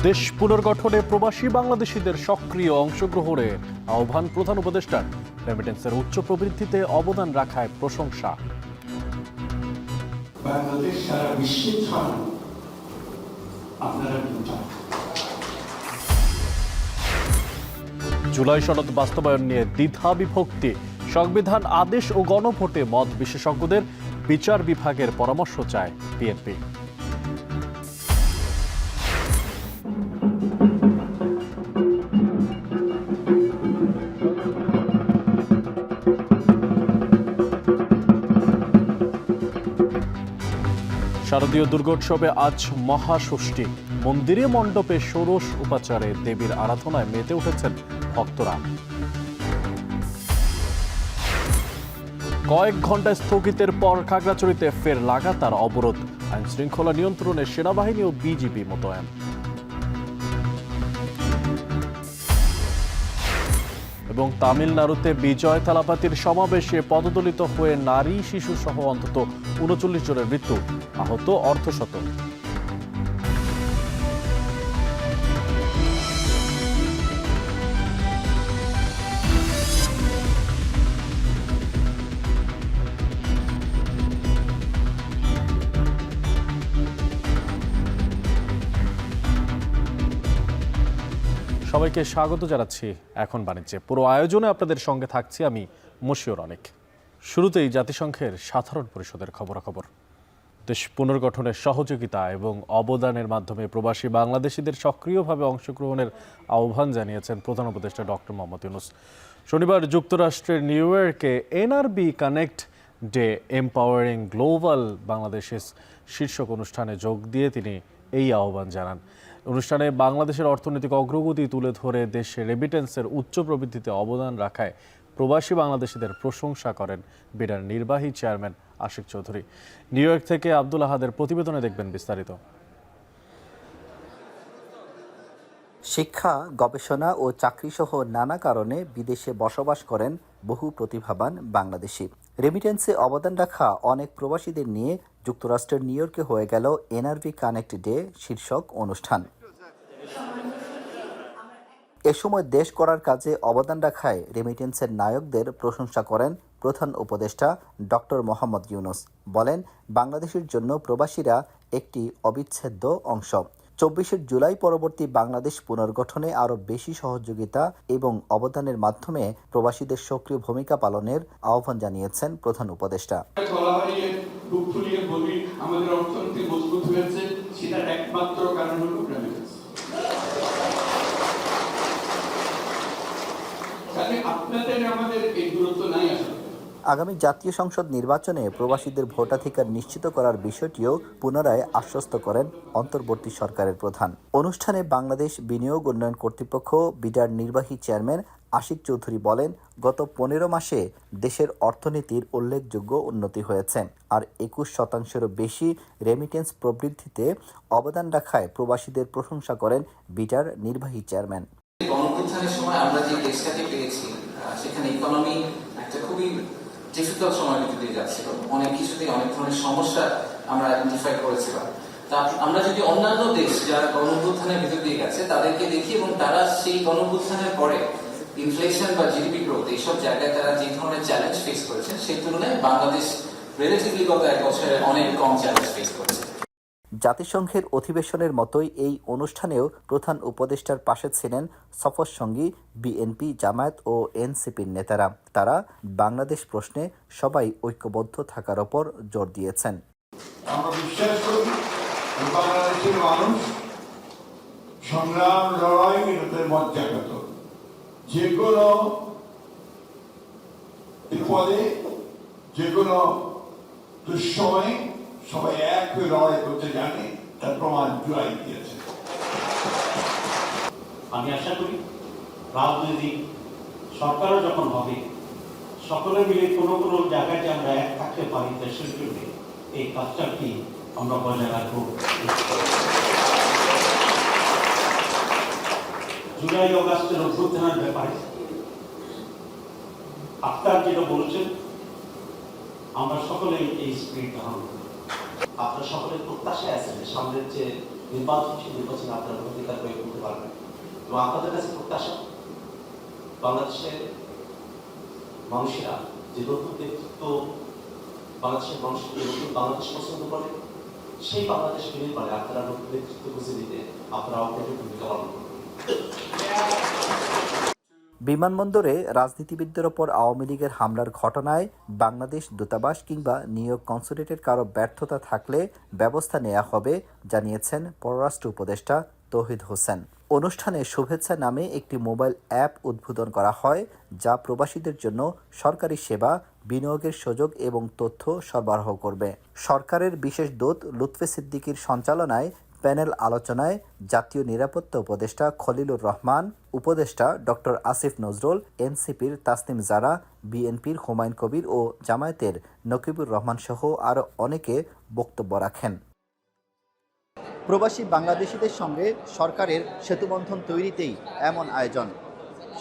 দেশ পুনর্গঠনে প্রবাসী বাংলাদেশিদের সক্রিয় অংশগ্রহণে আহ্বান প্রধান উপদেষ্টার। রেমিটেন্সের উচ্চ প্রবৃদ্ধিতে অবদান রাখায় প্রশংসা। বাংলাদেশ সারা বিশ্বে ছড়ানো আপনারা জুলাই সনদ বাস্তবায়ন নিয়ে দ্বিধা বিভক্তি। সংবিধান আদেশ ও গণভোটে মত বিশেষজ্ঞদের, বিচার বিভাগের পরামর্শ চায় বিএনপি। শারদীয় দুর্গোৎসবে আজ মহাষষ্ঠী। মন্দিরে মণ্ডপে ষোড়শ উপাচারে দেবীর আরাধনায় মেতে উঠেছেন ভক্তরা। কয়েক ঘণ্টা স্থগিতের পর খাগড়াছড়িতে ফের লাগাতার অবরোধ। আইন শৃঙ্খলা নিয়ন্ত্রণে সেনাবাহিনী ও বিজিবি মোতায়েন। এবং তামিলনাড়ুতে বিজয় থালাপাতির সমাবেশে পদদলিত হয়ে নারী শিশু সহ অন্তত ৩৯ জনের মৃত্যু, আহত অর্ধশত। সবাইকে স্বাগত জানাচ্ছি এখন বাণিজ্যে। পুরো আয়োজনে আপনাদের সঙ্গে থাকছি আমি মশিউর অনেক। শুরুতেই জাতিসংঘের সাধারণ পরিষদের খবরাখবর। দেশ পুনর্গঠনের সহযোগিতা এবং অবদানের মাধ্যমে প্রবাসী বাংলাদেশিদের সক্রিয়ভাবে অংশগ্রহণের আহ্বান জানিয়েছেন প্রধান উপদেষ্টা ডক্টর মোহাম্মদ ইউনূস। শনিবার যুক্তরাষ্ট্রের নিউ ইয়র্কে NRB connect day empowering global বাংলাদেশের শীর্ষক অনুষ্ঠানে যোগ দিয়ে তিনি এই আহ্বান জানান। অনুষ্ঠানে বাংলাদেশের অর্থনৈতিক অগ্রগতি তুলে ধরে দেশে রেমিটেন্সের উচ্চ প্রবৃদ্ধিতে অবদান রাখায় প্রবাসী বাংলাদেশিদের প্রশংসা করেন বিডার নির্বাহী chairman Ashik Chowdhury. New York থেকে আব্দুল আহাদের প্রতিবেদনে দেখবেন বিস্তারিত। শিক্ষা, গবেষণা ও চাকরিসহ নানা কারণে বিদেশে বসবাস করেন বহু প্রতিভাবান বাংলাদেশি। রেমিটেন্সে অবদান রাখা অনেক প্রবাসীদের নিয়ে যুক্তরাষ্ট্রের নিউ ইয়র্কে হয়ে গেল এনআরবি কানেক্ট ডে শীর্ষক অনুষ্ঠান। এ সময় দেশ গড়ার কাজে অবদান রাখায় রেমিটেন্সের নায়কদের প্রশংসা করেন প্রধান উপদেষ্টা ডক্টর মোহাম্মদ ইউনূস। বলেন, বাংলাদেশের জন্য প্রবাসীরা একটি অবিচ্ছেদ্য অংশ। ২৪শে জুলাই পরবর্তী বাংলাদেশ পুনর্গঠনে আরও বেশি সহযোগিতা এবং অবদানের মাধ্যমে প্রবাসীদের সক্রিয় ভূমিকা পালনের আহ্বান জানিয়েছেন প্রধান উপদেষ্টা। আমাদের অর্থনীতি মজবুত হয়েছে, সেটার একমাত্র কারণ হলো রেমিটেন্স। আপনাদের আমাদের এই দূরত্ব নাই আসলে। আগামী জাতীয় সংসদ নির্বাচনে প্রবাসীদের ভোটাধিকার নিশ্চিত করার বিষয়টিও পুনরায় আশ্বস্ত করেন অন্তর্বর্তী সরকারের প্রধান। অনুষ্ঠানে বাংলাদেশ বিনিয়োগ উন্নয়ন কর্তৃপক্ষ বিডার নির্বাহী চেয়ারম্যান আশিক চৌধুরী বলেন, গত ১৫ মাসে দেশের অর্থনীতির উল্লেখযোগ্য উন্নতি হয়েছে, আর ২১% বেশি রেমিটেন্স প্রবৃদ্ধিতে অবদান রাখায় প্রবাসীদের প্রশংসা করেন বিডার নির্বাহী চেয়ারম্যান। গণঅভ্যুত্থানের সময় আমরা যে দেশটাকে পেয়েছি, সেখানে ইকোনমি একটা খুবই ডিফিকাল্ট সময় দিয়ে যাচ্ছিল। অনেক কিছুতে অনেক ধরনের সমস্যা আমরা আইডেন্টিফাই করেছিলাম। তা আমরা যদি অন্যান্য দেশ যারা গণঅভ্যুত্থানের ভিতর দিয়ে গেছে তাদেরকে দেখি, এবং তারা সেই গণঅভ্যুত্থানের পরে ইনফ্লেশন বা জিডিপি গ্রোথ এইসব জায়গায় তারা যে ধরনের চ্যালেঞ্জ ফেস করেছেন, সেই তুলনায় বাংলাদেশ রিলেটিভলি গত ১ বছরে অনেক কম চ্যালেঞ্জ ফেস করেছে। জাতিসংঘের অধিবেশনের মতোই এই অনুষ্ঠানেও প্রধান উপদেষ্টার পাশে ছিলেন সফর সঙ্গী বিএনপি, জামায়াত ও এনসিপির নেতারা। তারা বাংলাদেশ প্রশ্নে সবাই ঐক্যবদ্ধ থাকার ওপর জোর দিয়েছেন। আমরা বিশ্বাস করি বাংলাদেশের মানুষ সংগ্রাম, লড়াই, এটাতে মজ্জাগত। যে কোনো বিপদে, যে কোনো দুঃসময়ে সবাই এক হয়ে লড়াই করতে জানে, তার প্রমাণ জুলাই দিয়েছে। আমি আশা করি রাজনৈতিক সরকারও যখন হবে, সকলে মিলে কোনো কোনো জায়গায় আমরা এক থাকতে পারি, দেশের জন্য এই কাজটাকে আমরা বজায় রাখবো। জুলাই অগাস্টের অভ্যুত্থানের ব্যাপারে আপনারা যেটা বলেছেন, আমরা সকলেই এই স্পিরিট ধারণ করি। আপনারা সকলে প্রত্যাশায় আছেন সামনের যে নির্বাচনে আপনারা ভোটাধিকার প্রয়োগ করতে পারবেন। এবং আপনাদের কাছে প্রত্যাশা বাংলাদেশের মানুষেরা যে নতুন নেতৃত্ব, বাংলাদেশের মানুষ যে নতুন বাংলাদেশ পছন্দ করে, সেই বাংলাদেশ নির্মাণে আপনারা নতুন নেতৃত্ব বুঝে দিতে আপনারা অগ্রণী ভূমিকা পালন করবেন। বিমানবন্দরে রাজনীতিবিদদের ওপর আওয়ামী লীগের হামলার ঘটনায় বাংলাদেশ দূতাবাস কিংবা নিউ ইয়র্ক কনসুলেটের কারো ব্যর্থতা থাকলে ব্যবস্থা নেওয়া হবে, জানিয়েছেন পররাষ্ট্র উপদেষ্টা তৌহিদ হোসেন। অনুষ্ঠানে শুভেচ্ছা নামে একটি মোবাইল অ্যাপ উদ্বোধন করা হয়, যা প্রবাসীদের জন্য সরকারি সেবা, বিনিয়োগের সুযোগ এবং তথ্য সরবরাহ করবে। সরকারের বিশেষ দূত লুৎফে সিদ্দিকীর সঞ্চালনায় প্যানেল আলোচনায় জাতীয় নিরাপত্তা উপদেষ্টা খলিলুর রহমান, উপদেষ্টা ডক্টর আসিফ নজরুল, এনসিপির তাসনিম জারা, বিএনপির হুমায়ুন কবির ও জামায়াতের নকিবুর রহমান সহ আরও অনেকে বক্তব্য রাখেন। প্রবাসী বাংলাদেশিদের সঙ্গে সরকারের সেতুবন্ধন তৈরিতেই এমন আয়োজন।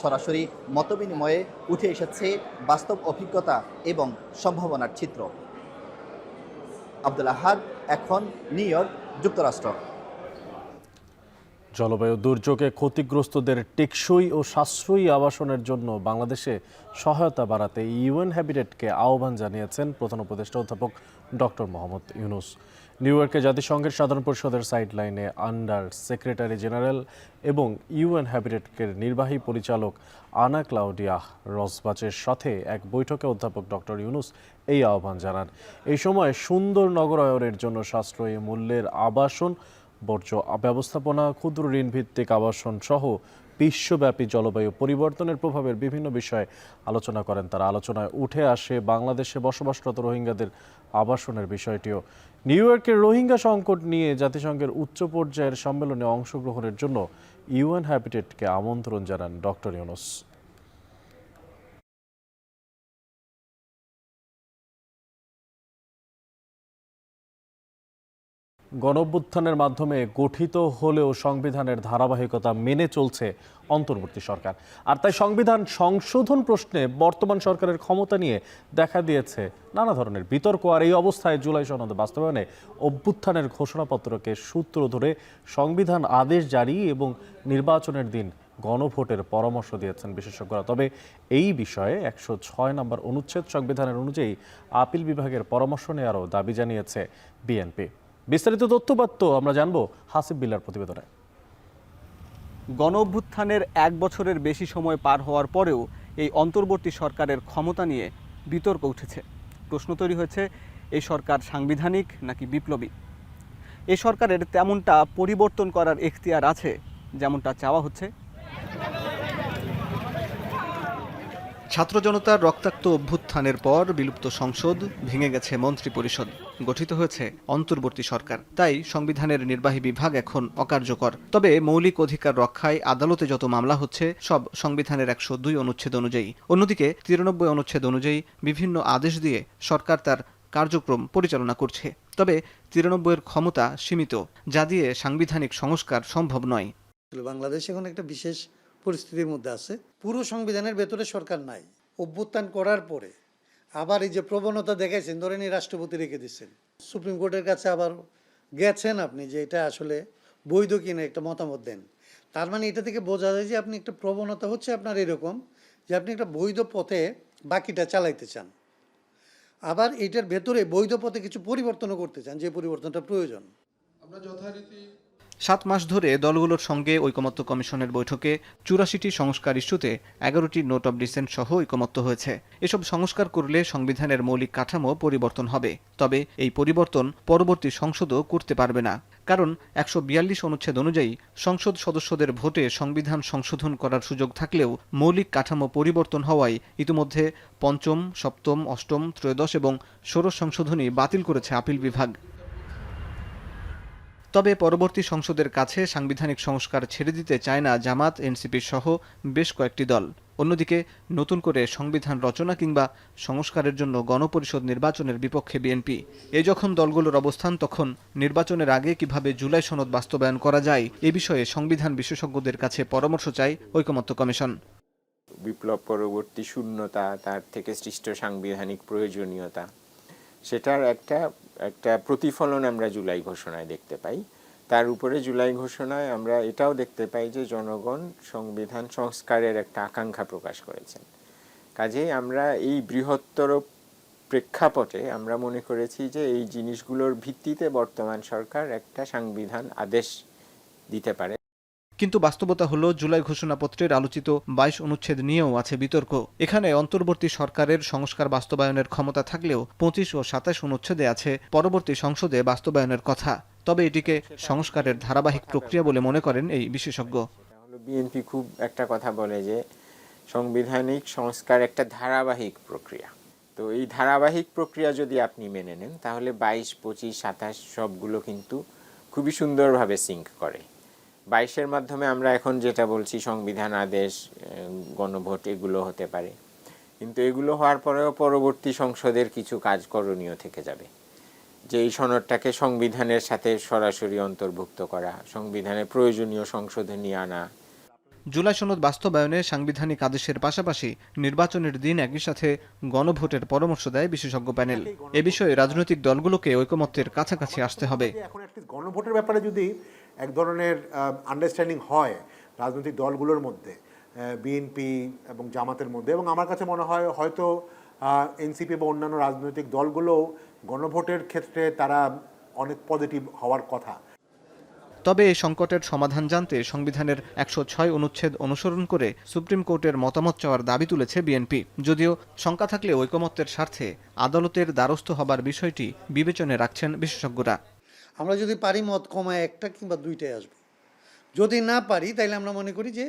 সরাসরি মতবিনিময়ে উঠে এসেছে বাস্তব অভিজ্ঞতা এবং সম্ভাবনার চিত্র। আব্দুল আহাদ, এখন নিউ ইয়র্ক, যুক্তরাষ্ট্র। জলবায়ু দুর্যোগে ক্ষতিগ্রস্তদের টেকসই ও সাশ্রয়ী আবাসনের জন্য বাংলাদেশে সহায়তা বাড়াতে ইউএন হ্যাবিটেটকে আহ্বান জানিয়েছেন প্রধান উপদেষ্টা অধ্যাপক ডক্টর মোহাম্মদ ইউনূস। নিউ ইয়র্কে জাতিসংঘের সাধারণ পরিষদের সাইডলাইনে আন্ডার সেক্রেটারি জেনারেল এবং ইউএন হ্যাবিটেটের নির্বাহী পরিচালক আনা ক্লাউডিয়া রসবাচের সাথে এক বৈঠকে অধ্যাপক ডক্টর ইউনূস এই আহ্বান জানান। এই সময় সুন্দর নগরায়নের জন্য সাশ্রয়ী মূল্যের আবাসন, বর্জ্য ব্যবস্থাপনা, ক্ষুদ্র ঋণ ভিত্তিক আবাসন সহ বিশ্বব্যাপী জলবায়ু পরিবর্তনের প্রভাবের বিভিন্ন বিষয়ে আলোচনা করেন তারা। আলোচনায় উঠে আসে বাংলাদেশে বসবাসরত রোহিঙ্গাদের আবাসনের বিষয়টিও। নিউ ইয়র্কের রোহিঙ্গা সংকট নিয়ে জাতিসংঘের উচ্চ পর্যায়ের সম্মেলনে অংশগ্রহণের জন্য ইউএন হ্যাবিটেটকে আমন্ত্রণ জানান ডক্টর ইউনূস। গণঅভ্যুত্থানের মাধ্যমে গঠিত হলেও সংবিধানের ধারাবাহিকতা মেনে চলছে অন্তর্বর্তী সরকার। আর তাই সংবিধান সংশোধন প্রশ্নে বর্তমান সরকারের ক্ষমতা নিয়ে দেখা দিয়েছে নানা ধরনের বিতর্ক। আর এই অবস্থায় জুলাই সনদ বাস্তবায়নে অভ্যুত্থানের ঘোষণাপত্রকে সূত্র ধরে সংবিধান আদেশ জারি এবং নির্বাচনের দিন গণভোটের পরামর্শ দিয়েছেন বিশেষজ্ঞরা। তবে এই বিষয়ে 106 নম্বর অনুচ্ছেদ সংবিধানের অনুযায়ী আপিল বিভাগের পরামর্শ নেওয়ারও দাবি জানিয়েছে বিএনপি। বিস্তারিত তথ্যপাত্র আমরা জানবো হাসিব বিল্লার প্রতিবেদনে। গণঅভ্যুত্থানের 1 বছরের বেশি সময় পার হওয়ার পরেও এই অন্তর্বর্তী সরকারের ক্ষমতা নিয়ে বিতর্ক উঠেছে। প্রশ্ন তৈরি হয়েছে, এই সরকার সাংবিধানিক নাকি বিপ্লবী? এই সরকারের তেমনটা পরিবর্তন করার এখতিয়ার আছে যেমনটা চাওয়া হচ্ছে। ছাত্র জনতার রক্তাক্ত অভ্যুত্থানের পর বিলুপ্ত সংসদ, ভেঙে গেছে মন্ত্রিপরিষদ, গঠিত হয়েছে অন্তর্বর্তী সরকার। তাই সংবিধানের নির্বাহী বিভাগ এখন অকার্যকর। তবে মৌলিক অধিকার রক্ষায় আদালতে যত মামলা হচ্ছে সব সংবিধানের 102 অনুচ্ছেদ অনুযায়ী। অন্যদিকে 93 অনুচ্ছেদ অনুযায়ী বিভিন্ন আদেশ দিয়ে সরকার তার কার্যক্রম পরিচালনা করছে। তবে 93-এর ক্ষমতা সীমিত, যা দিয়ে সাংবিধানিক সংস্কার সম্ভব নয়। বাংলাদেশ এখন একটা বিশেষ পরিস্থিতির মধ্যে আছে। পুরো সংবিধানের ভেতরে সরকার নাই। অভ্যুত্থান করার পরে আবার এই যে প্রবণতা দেখাইছেন, ধরেন এই রাষ্ট্রপতি রেখে দিচ্ছেন, সুপ্রিম কোর্টের কাছে আবার গেছেন আপনি যে এটা আসলে বৈধ কিনা একটা মতামত দেন। তার মানে এটা থেকে বোঝা যায় যে আপনি একটা প্রবণতা হচ্ছে আপনার এরকম যে আপনি একটা বৈধ পথে বাকিটা চালাইতে চান, আবার এটার ভেতরে বৈধ পথে কিছু পরিবর্তনও করতে চান, যে পরিবর্তনটা প্রয়োজন। আমরা যথারীতি 7 মাস ধরে দলগুলোর সঙ্গে ঐকমত্য কমিশনের বৈঠকে 84টি সংস্কার ইস্যুতে 11টি নোট অব ডিসেন্ট সহ ঐকমত্য হয়েছে। এসব সংস্কার করলে সংবিধানের মৌলিক কাঠামো পরিবর্তন হবে। তবে এই পরিবর্তন পরবর্তী সংসদও করতে পারবে না, কারণ 142 অনুচ্ছেদ অনুযায়ী সংসদ সদস্যদের ভোটে সংবিধান সংশোধন করার সুযোগ থাকলেও মৌলিক কাঠামো পরিবর্তন হওয়ায় ইতিমধ্যে 5ম, 7ম, 8ম, 13 এবং 16 সংশোধনী বাতিল করেছে আপিল বিভাগ। তবে পরবর্তী সংসদের কাছে সাংবিধানিক সংস্কার ছেড়ে দিতে চায় না জামাত, এনসিপি সহ বেশ কয়েকটি দল। অন্যদিকে নতুন করে সংবিধান রচনা কিংবা সংস্কারের জন্য গণপরিষদ নির্বাচনের বিপক্ষে বিএনপি। এই যখন দলগুলোর অবস্থান, তখন নির্বাচনের আগে কিভাবে জুলাই সনদ বাস্তবায়ন করা যায় এ বিষয়ে সংবিধান বিশেষজ্ঞদের কাছে পরামর্শ চায় ঐকমত্য কমিশন। বিপ্লব পরবর্তী শূন্যতা, তার থেকে সৃষ্ট সাংবিধানিক প্রয়োজনীয়তা, সেটার একটা প্রতিফলন আমরা জুলাই ঘোষণায় দেখতে পাই। তার উপরে জুলাই ঘোষণায় আমরা এটাও দেখতে পাই যে জনগণ সংবিধান সংস্কারের একটা আকাঙ্ক্ষা প্রকাশ করেছেন। কাজেই আমরা এই বৃহত্তর প্রেক্ষাপটে আমরা মনে করেছি যে এই জিনিসগুলোর ভিত্তিতে বর্তমান সরকার একটা সাংবিধান আদেশ দিতে পারে। কিন্তু বাস্তবতা হলো জুলাই ঘোষণাপত্রের আলোচিত 22 অনুচ্ছেদ নিয়েও আছে বিতর্ক। এখানে অন্তর্বর্তী সরকারের সংস্কার বাস্তবায়নের ক্ষমতা থাকলেও 25 ও 27 অনুচ্ছেদে আছে পরবর্তী সংসদে বাস্তবায়নের কথা। তবে এটিকে সংস্কারের ধারাবাহিক প্রক্রিয়া বলে মনে করেন এই বিশেষজ্ঞ। বিএনপি খুব একটা কথা বলে যে সাংবিধানিক সংস্কার একটা ধারাবাহিক প্রক্রিয়া। তো এই ধারাবাহিক প্রক্রিয়া যদি আপনি মেনে নেন তাহলে 22, 25, 27 সবগুলো কিন্তু খুবই সুন্দরভাবে সিঙ্ক করে। 22-এর মাধ্যমে আমরা এখন যেটা বলছি সংবিধান আদেশ, গণভোট এগুলো হতে পারে, কিন্তু এগুলো হওয়ার পরেও পরবর্তী সংসদের কিছু কাজ করণীয় থেকে যাবে, যে এই সনদটাকে সংবিধানের সাথে সরাসরি অন্তর্ভুক্ত করা, সংবিধানের প্রয়োজনীয় সংশোধনী আনা। জুলাই সনদ বাস্তবায়নে সাংবিধানিক আদেশের পাশাপাশি নির্বাচনের দিন একই সাথে গণভোটের পরামর্শ দেয় বিশেষজ্ঞ প্যানেল। এ বিষয়ে রাজনৈতিক দলগুলোকে ঐকমত্যের কাছাকাছি আসতে হবে। এখন একটি গণভোটের ব্যাপারে যদি এক ধরনের আন্ডারস্ট্যান্ডিং হয় রাজনৈতিক দলগুলোর মধ্যে, বিএনপি এবং জামাতের মধ্যে, এবং আমার কাছে মনে হয় হয়তো এনসিপি বা অন্যান্য রাজনৈতিক দলগুলো গণভোটের ক্ষেত্রে তারা অনেক পজিটিভ হওয়ার কথা। তবে এই সংকটের সমাধান জানতে সংবিধানের 106 অনুচ্ছেদ অনুসরণ করে সুপ্রিম কোর্টের মতামত চাওয়ার দাবি তুলেছে বিএনপি। যদিও শঙ্কা থাকলে ঐকমত্যের স্বার্থে আদালতের দ্বারস্থ হবার বিষয়টি বিবেচনায় রাখছেন বিশেষজ্ঞরা। আমরা যদি পারি মত কমায় একটা কিংবা দুইটাই আসবো, যদি না পারি তাইলে আমরা মনে করি যে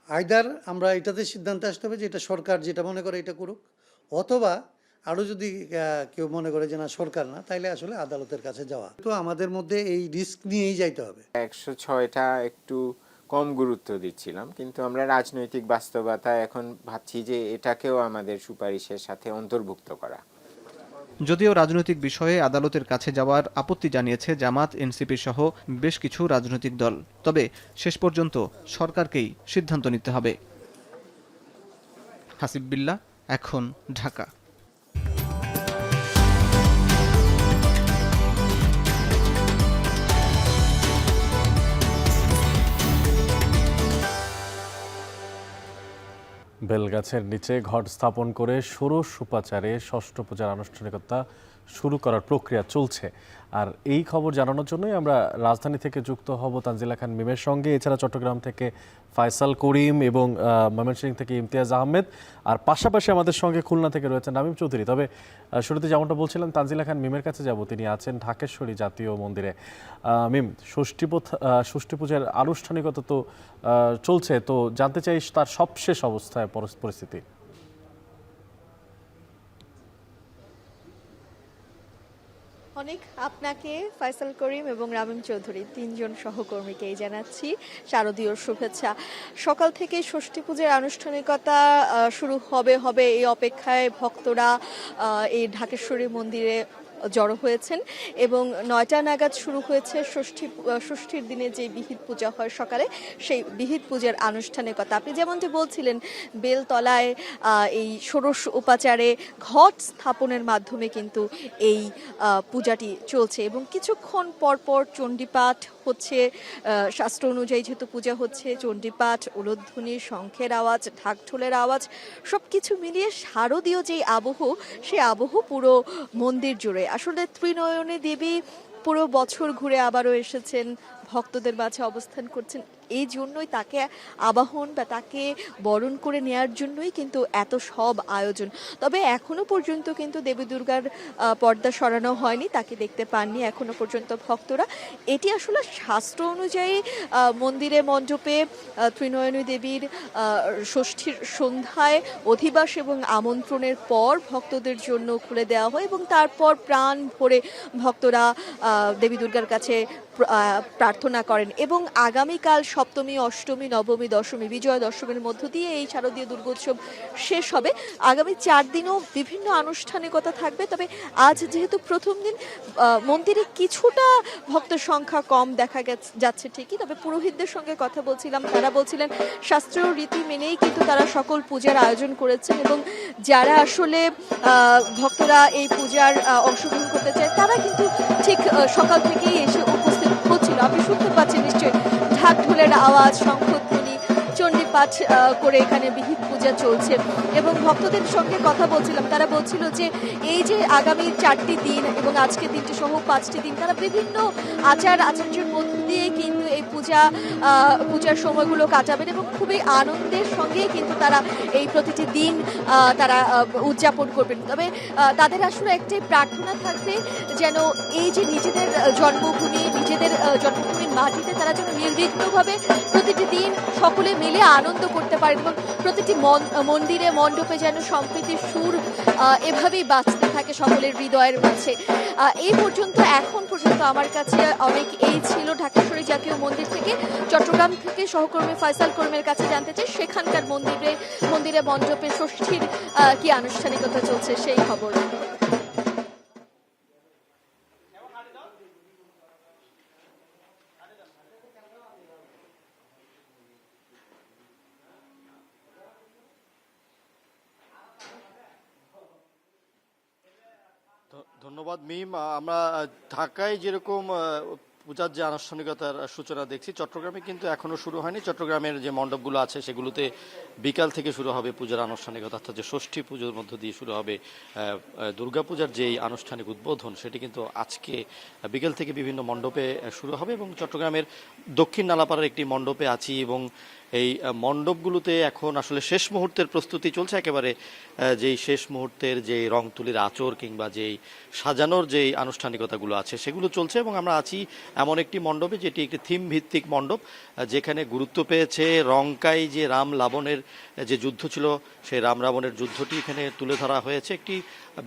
আইদার আমরা এটাতে সিদ্ধান্তে আসতে হবে যে এটা সরকার যেটা মনে করে এটা করুক, অথবা আরও যদি কেউ মনে করে যে না সরকার না, তাইলে আসলে আদালতের কাছে যাওয়া। তো আমাদের মধ্যে এই রিস্ক নিয়েই যাইতে হবে। 106টা একটু কম গুরুত্ব দিচ্ছিলাম, কিন্তু আমরা রাজনৈতিক বাস্তবতায় এখন ভাবছি যে এটাকেও আমাদের সুপারিশের সাথে অন্তর্ভুক্ত করা। যদিও রাজনৈতিক বিষয়ে আদালতের কাছে যাওয়ার আপত্তি জানিয়েছে জামাত, এনসিপি সহ বেশ কিছু রাজনৈতিক দল, তবে শেষ পর্যন্ত সরকারকেই সিদ্ধান্ত নিতে হবে। হাসিব বিল্লাহ, এখন, ঢাকা। বেলগাছের নিচে ঘট স্থাপন করে ষোড়শ উপাচারে ষষ্ঠ পূজার আনুষ্ঠানিকতা শুরু করার প্রক্রিয়া চলছে। আর এই খবর জানানোর জন্যই আমরা রাজধানী থেকে যুক্ত হব তানজিলা খান মিমের সঙ্গে। এছাড়া চট্টগ্রাম থেকে ফয়সাল করিম এবং ময়মনসিংহ থেকে ইমতিয়াজ আহমেদ, আর পাশাপাশি আমাদের সঙ্গে খুলনা থেকে রয়েছেন নামিম চৌধুরী। তবে শুরুতে যেমনটা বলছিলাম, তানজিলা খান মিমের কাছে যাব, তিনি আছেন ঢাকেশ্বরী জাতীয় মন্দিরে। মিম, ষষ্ঠী পূজার আনুষ্ঠানিকতা তো চলছে, তো জানতে চাই তার সবশেষ অবস্থায় পরিস্থিতি। অনেক আপনাকে, ফয়সাল করিম এবং রামিম চৌধুরী, তিনজন সহকর্মীকেই জানাচ্ছি শারদীয় শুভেচ্ছা। সকাল থেকে ষষ্ঠী পূজার আনুষ্ঠানিকতা শুরু হবে এই অপেক্ষায় ভক্তরা এই ঢাকেশ্বরী মন্দিরে জড়ো হয়েছেন এবং 9টা নাগাদ শুরু হয়েছে ষষ্ঠীর দিনে যে বিহিত পূজা হয় সকালে, সেই বিহিত পূজার আনুষ্ঠানিকতা। আপনি যেমনটি বলছিলেন, বেলতলায় এই ষোড়শ উপাচারে ঘট স্থাপনের মাধ্যমে কিন্তু এই পূজাটি চলছে এবং কিছুক্ষণ পরপর চণ্ডীপাঠ হচ্ছে। শাস্ত্র অনুযায়ী যেহেতু পূজা হচ্ছে, চণ্ডীপাঠ, উলুধ্বনি, শঙ্খের আওয়াজ, ঢাকঢোলের আওয়াজ, সব কিছু মিলিয়ে শারদীয় যেই আবহ, সেই আবহ পুরো মন্দির জুড়ে। আসলে ত্রিনয়নী দেবী পুরো বছর ঘুরে আবারও এসেছেন, ভক্তদের মাঝে অবস্থান করছেন। এই জন্যই তাকে আবাহন বা তাকে বরণ করে নেয়ার জন্যই কিন্তু এত সব আয়োজন। তবে এখনো পর্যন্ত কিন্তু দেবী দুর্গার পর্দা সরানো হয়নি, তাকে দেখতে পাননি এখনো পর্যন্ত ভক্তরা। এটি আসলে শাস্ত্র অনুযায়ী মন্দিরে মণ্ডপে ত্রিনয়নী দেবীর ষষ্ঠীর সন্ধ্যায় অধিবাস এবং আমন্ত্রণের পর ভক্তদের জন্য খুলে দেওয়া হয় এবং তারপর প্রাণ ভরে ভক্তরা দেবী দুর্গার কাছে প্রার্থনা করেন এবং আগামীকাল সপ্তমী, অষ্টমী, নবমী, দশমী, বিজয়া দশমীর মধ্য দিয়ে এই শারদীয় দুর্গোৎসব শেষ হবে। আগামী 4 দিনও বিভিন্ন আনুষ্ঠানিকতা থাকবে। তবে আজ যেহেতু প্রথম দিন, মন্দিরে কিছুটা ভক্ত সংখ্যা কম দেখা যাচ্ছে ঠিকই, তবে পুরোহিতদের সঙ্গে কথা বলছিলাম, তারা বলছিলেন শাস্ত্রীয় রীতি মেনেই কিন্তু তারা সকল পূজার আয়োজন করেছেন এবং যারা আসলে ভক্তরা এই পূজার অংশগ্রহণ করতে চায় তারা কিন্তু ঠিক সকাল থেকেই এসে উপস্থিত হচ্ছিল। আওয়াজ, শঙ্খধ্বনি, চণ্ডীপাঠ করে এখানে বিহিত পূজা চলছে। এবং ভক্তদের সঙ্গে কথা বলছিলাম, তারা বলছিল যে এই যে আগামী 4টি দিন এবং আজকের দিনটি সহ 5টি দিন তারা বিভিন্ন আচার্যের মধ্য দিয়ে কিন্তু এই পূজার সময়গুলো কাটাবেন এবং খুবই আনন্দের সঙ্গে কিন্তু তারা এই প্রতিটি দিন তারা উদযাপন করবেন। তবে তাদের আসলে একটাই প্রার্থনা থাকবে যেন এই যে নিজেদের জন্মভূমির মাটিতে তারা যেন নির্বিঘ্নভাবে প্রতিটি দিন সকলে মিলে আনন্দ করতে পারেন এবং প্রতিটি মন্দিরে মণ্ডপে যেন সম্প্রীতির সুর এভাবেই বাজতে থাকে সকলের হৃদয়ের মাঝে। এখন পর্যন্ত আমার কাছে অনেক এই ছিল ঢাকেশ্বরী জাতীয় মন্দির থেকে। চট্টগ্রাম থেকে সহকর্মী ফয়সাল করিমের কাছে জানতে চাই সেখানকার মন্দিরে মণ্ডপে ষষ্ঠীর কি আনুষ্ঠানিকতা চলছে সেই খবর। ধন্যবাদ মিম। আমরা ঢাকায় যেরকম পূজার যে আনুষ্ঠানিকতার সূচনা দেখছি, চট্টগ্রামে কিন্তু এখনো শুরু হয়নি। চট্টগ্রামের যে মণ্ডপগুলো আছে সেগুলোতে বিকাল থেকে শুরু হবে পূজার আনুষ্ঠানিকতা, অর্থাৎ যে ষষ্ঠী পুজোর মধ্য দিয়ে শুরু হবে দুর্গাপূজার যেই আনুষ্ঠানিক উদ্বোধন, সেটি কিন্তু আজকে বিকেল থেকে বিভিন্ন মণ্ডপে শুরু হবে। এবং চট্টগ্রামের দক্ষিণ নালাপাড়ার একটি মণ্ডপে আছি এবং এই মণ্ডপগুলোতে এখন আসলে শেষ মুহূর্তের প্রস্তুতি চলছে। একেবারে যেই শেষ মুহূর্তের যে রং তুলির আঁচড় কিংবা যেই সাজানোর যেই আনুষ্ঠানিকতাগুলো আছে সেগুলো চলছে। এবং আমরা আছি এমন একটি মণ্ডপে যেটি একটি থিম ভিত্তিক মণ্ডপ, যেখানে গুরুত্ব পেয়েছে রংকাই যে রাম লাবণের যে যুদ্ধ ছিল সেই রাম রাবণের যুদ্ধটি এখানে তুলে ধরা হয়েছে। একটি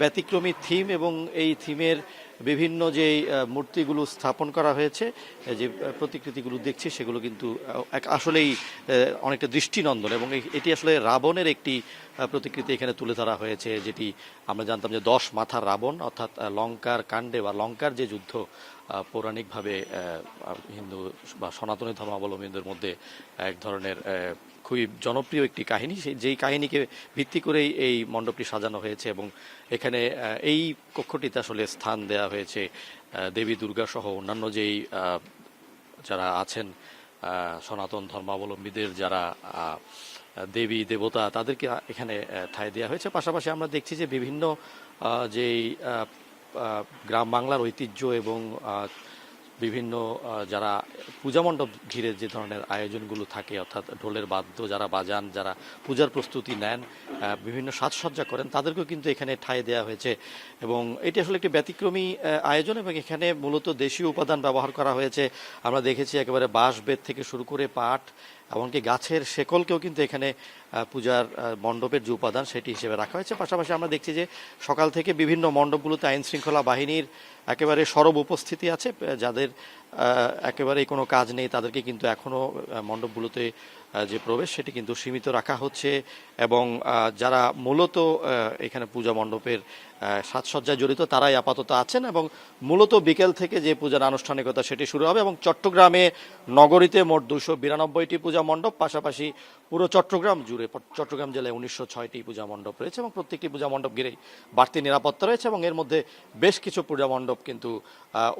ব্যতিক্রমী থিম এবং এই থিমের বিভিন্ন যে মূর্তিগুলো স্থাপন করা হয়েছে, যে প্রতিকৃতিগুলো দেখছি সেগুলো কিন্তু আসলেই অনেকটা দৃষ্টিনন্দন। এবং এটি আসলে রাবণের একটি প্রতিকৃতি এখানে তুলে ধরা হয়েছে, যেটি আমরা জানতাম যে 10 মাথার রাবণ, অর্থাৎ লঙ্কার কাণ্ডে বা লঙ্কার যে যুদ্ধ পৌরাণিকভাবে হিন্দু বা সনাতনী ধর্মাবলম্বীদের মধ্যে এক ধরনের খুবই জনপ্রিয় একটি কাহিনী, যেই কাহিনীকে ভিত্তি করেই এই মণ্ডপটি সাজানো হয়েছে। এবং এখানে এই কক্ষটিতে আসলে স্থান দেওয়া হয়েছে দেবী দুর্গা সহ অন্যান্য যেই যারা আছেন সনাতন ধর্মাবলম্বীদের যারা দেবী দেবতা, তাদেরকে এখানে ঠাঁই দেওয়া হয়েছে। পাশাপাশি আমরা দেখছি যে বিভিন্ন যেই গ্রাম বাংলার ঐতিহ্য এবং বিভিন্ন যারা পূজা মণ্ডপ ঘিরে যে ধরনের আয়োজনগুলো থাকে, অর্থাৎ ঢোলের বাদ্য যারা বাজান, যারা পূজার প্রস্তুতি নেন, বিভিন্ন সাজসজ্জা করেন, তাদেরকেও কিন্তু এখানে ঠাঁই দেওয়া হয়েছে। এবং এটি আসলে একটি ব্যতিক্রমী আয়োজন এবং এখানে মূলত দেশীয় উপাদান ব্যবহার করা হয়েছে। আমরা দেখেছি একেবারে বাঁশ বেত থেকে শুরু করে পাট, এমনকি গাছের শেকলকেও কিন্তু এখানে পূজার মণ্ডপের যে উপাদান সেটি হিসেবে রাখা হয়েছে। পাশাপাশি আমরা দেখছি যে সকাল থেকে বিভিন্ন মণ্ডপগুলোতে আইন শৃঙ্খলা বাহিনীর একেবারে সরব উপস্থিতি আছে। যাদের একেবারে কোনো কাজ নেই তাদেরকে কিন্তু এখনও মণ্ডপগুলোতে যে প্রবেশ সেটি কিন্তু সীমিত রাখা হচ্ছে। এবং যারা মূলত এখানে পূজা মণ্ডপের সাজসজ্জায় জড়িত তারাই আপাতত আছেন। এবং মূলত বিকেল থেকে যে পূজার আনুষ্ঠানিকতা সেটি শুরু হবে। এবং চট্টগ্রামে নগরীতে মোট 292টি পূজা মণ্ডপ, পাশাপাশি পুরো চট্টগ্রাম জুড়ে চট্টগ্রাম জেলায় 1906টি পূজা মণ্ডপ রয়েছে এবং প্রত্যেকটি পূজা মণ্ডপ ঘিরেই বাড়তি নিরাপত্তা রয়েছে। এবং এর মধ্যে বেশ কিছু পূজা মণ্ডপ কিন্তু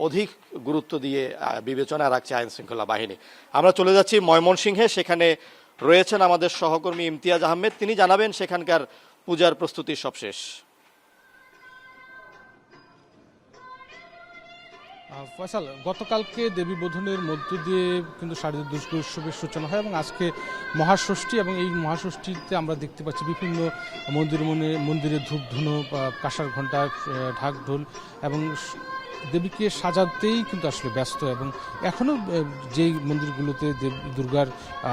অধিক গুরুত্ব দিয়ে বিবেচনায় রাখছে আইন শৃঙ্খলা বাহিনী। আমরা চলে যাচ্ছি ময়মনসিংহে, সেখানে রয়েছেন আমাদের সহকর্মী ইমতিয়াজ আহমেদ, তিনি জানাবেন সেখানকার পূজার প্রস্তুতির সবশেষ। ফয়সাল, গতকালকে দেবী বোধনের মধ্য দিয়ে কিন্তু শারদীয় দুর্গা উৎসবের সূচনা হয় এবং আজকে মহাষষ্ঠী, এবং এই মহাষষ্ঠীতে আমরা দেখতে পাচ্ছি বিভিন্ন মন্দিরে ধূপ ধুনো, কাঁসার ঘণ্টা, ঢাক ঢোল এবং দেবীকে সাজাতেই কিন্তু আসলে ব্যস্ত। এবং এখনও যেই মন্দিরগুলোতে দেবী দুর্গার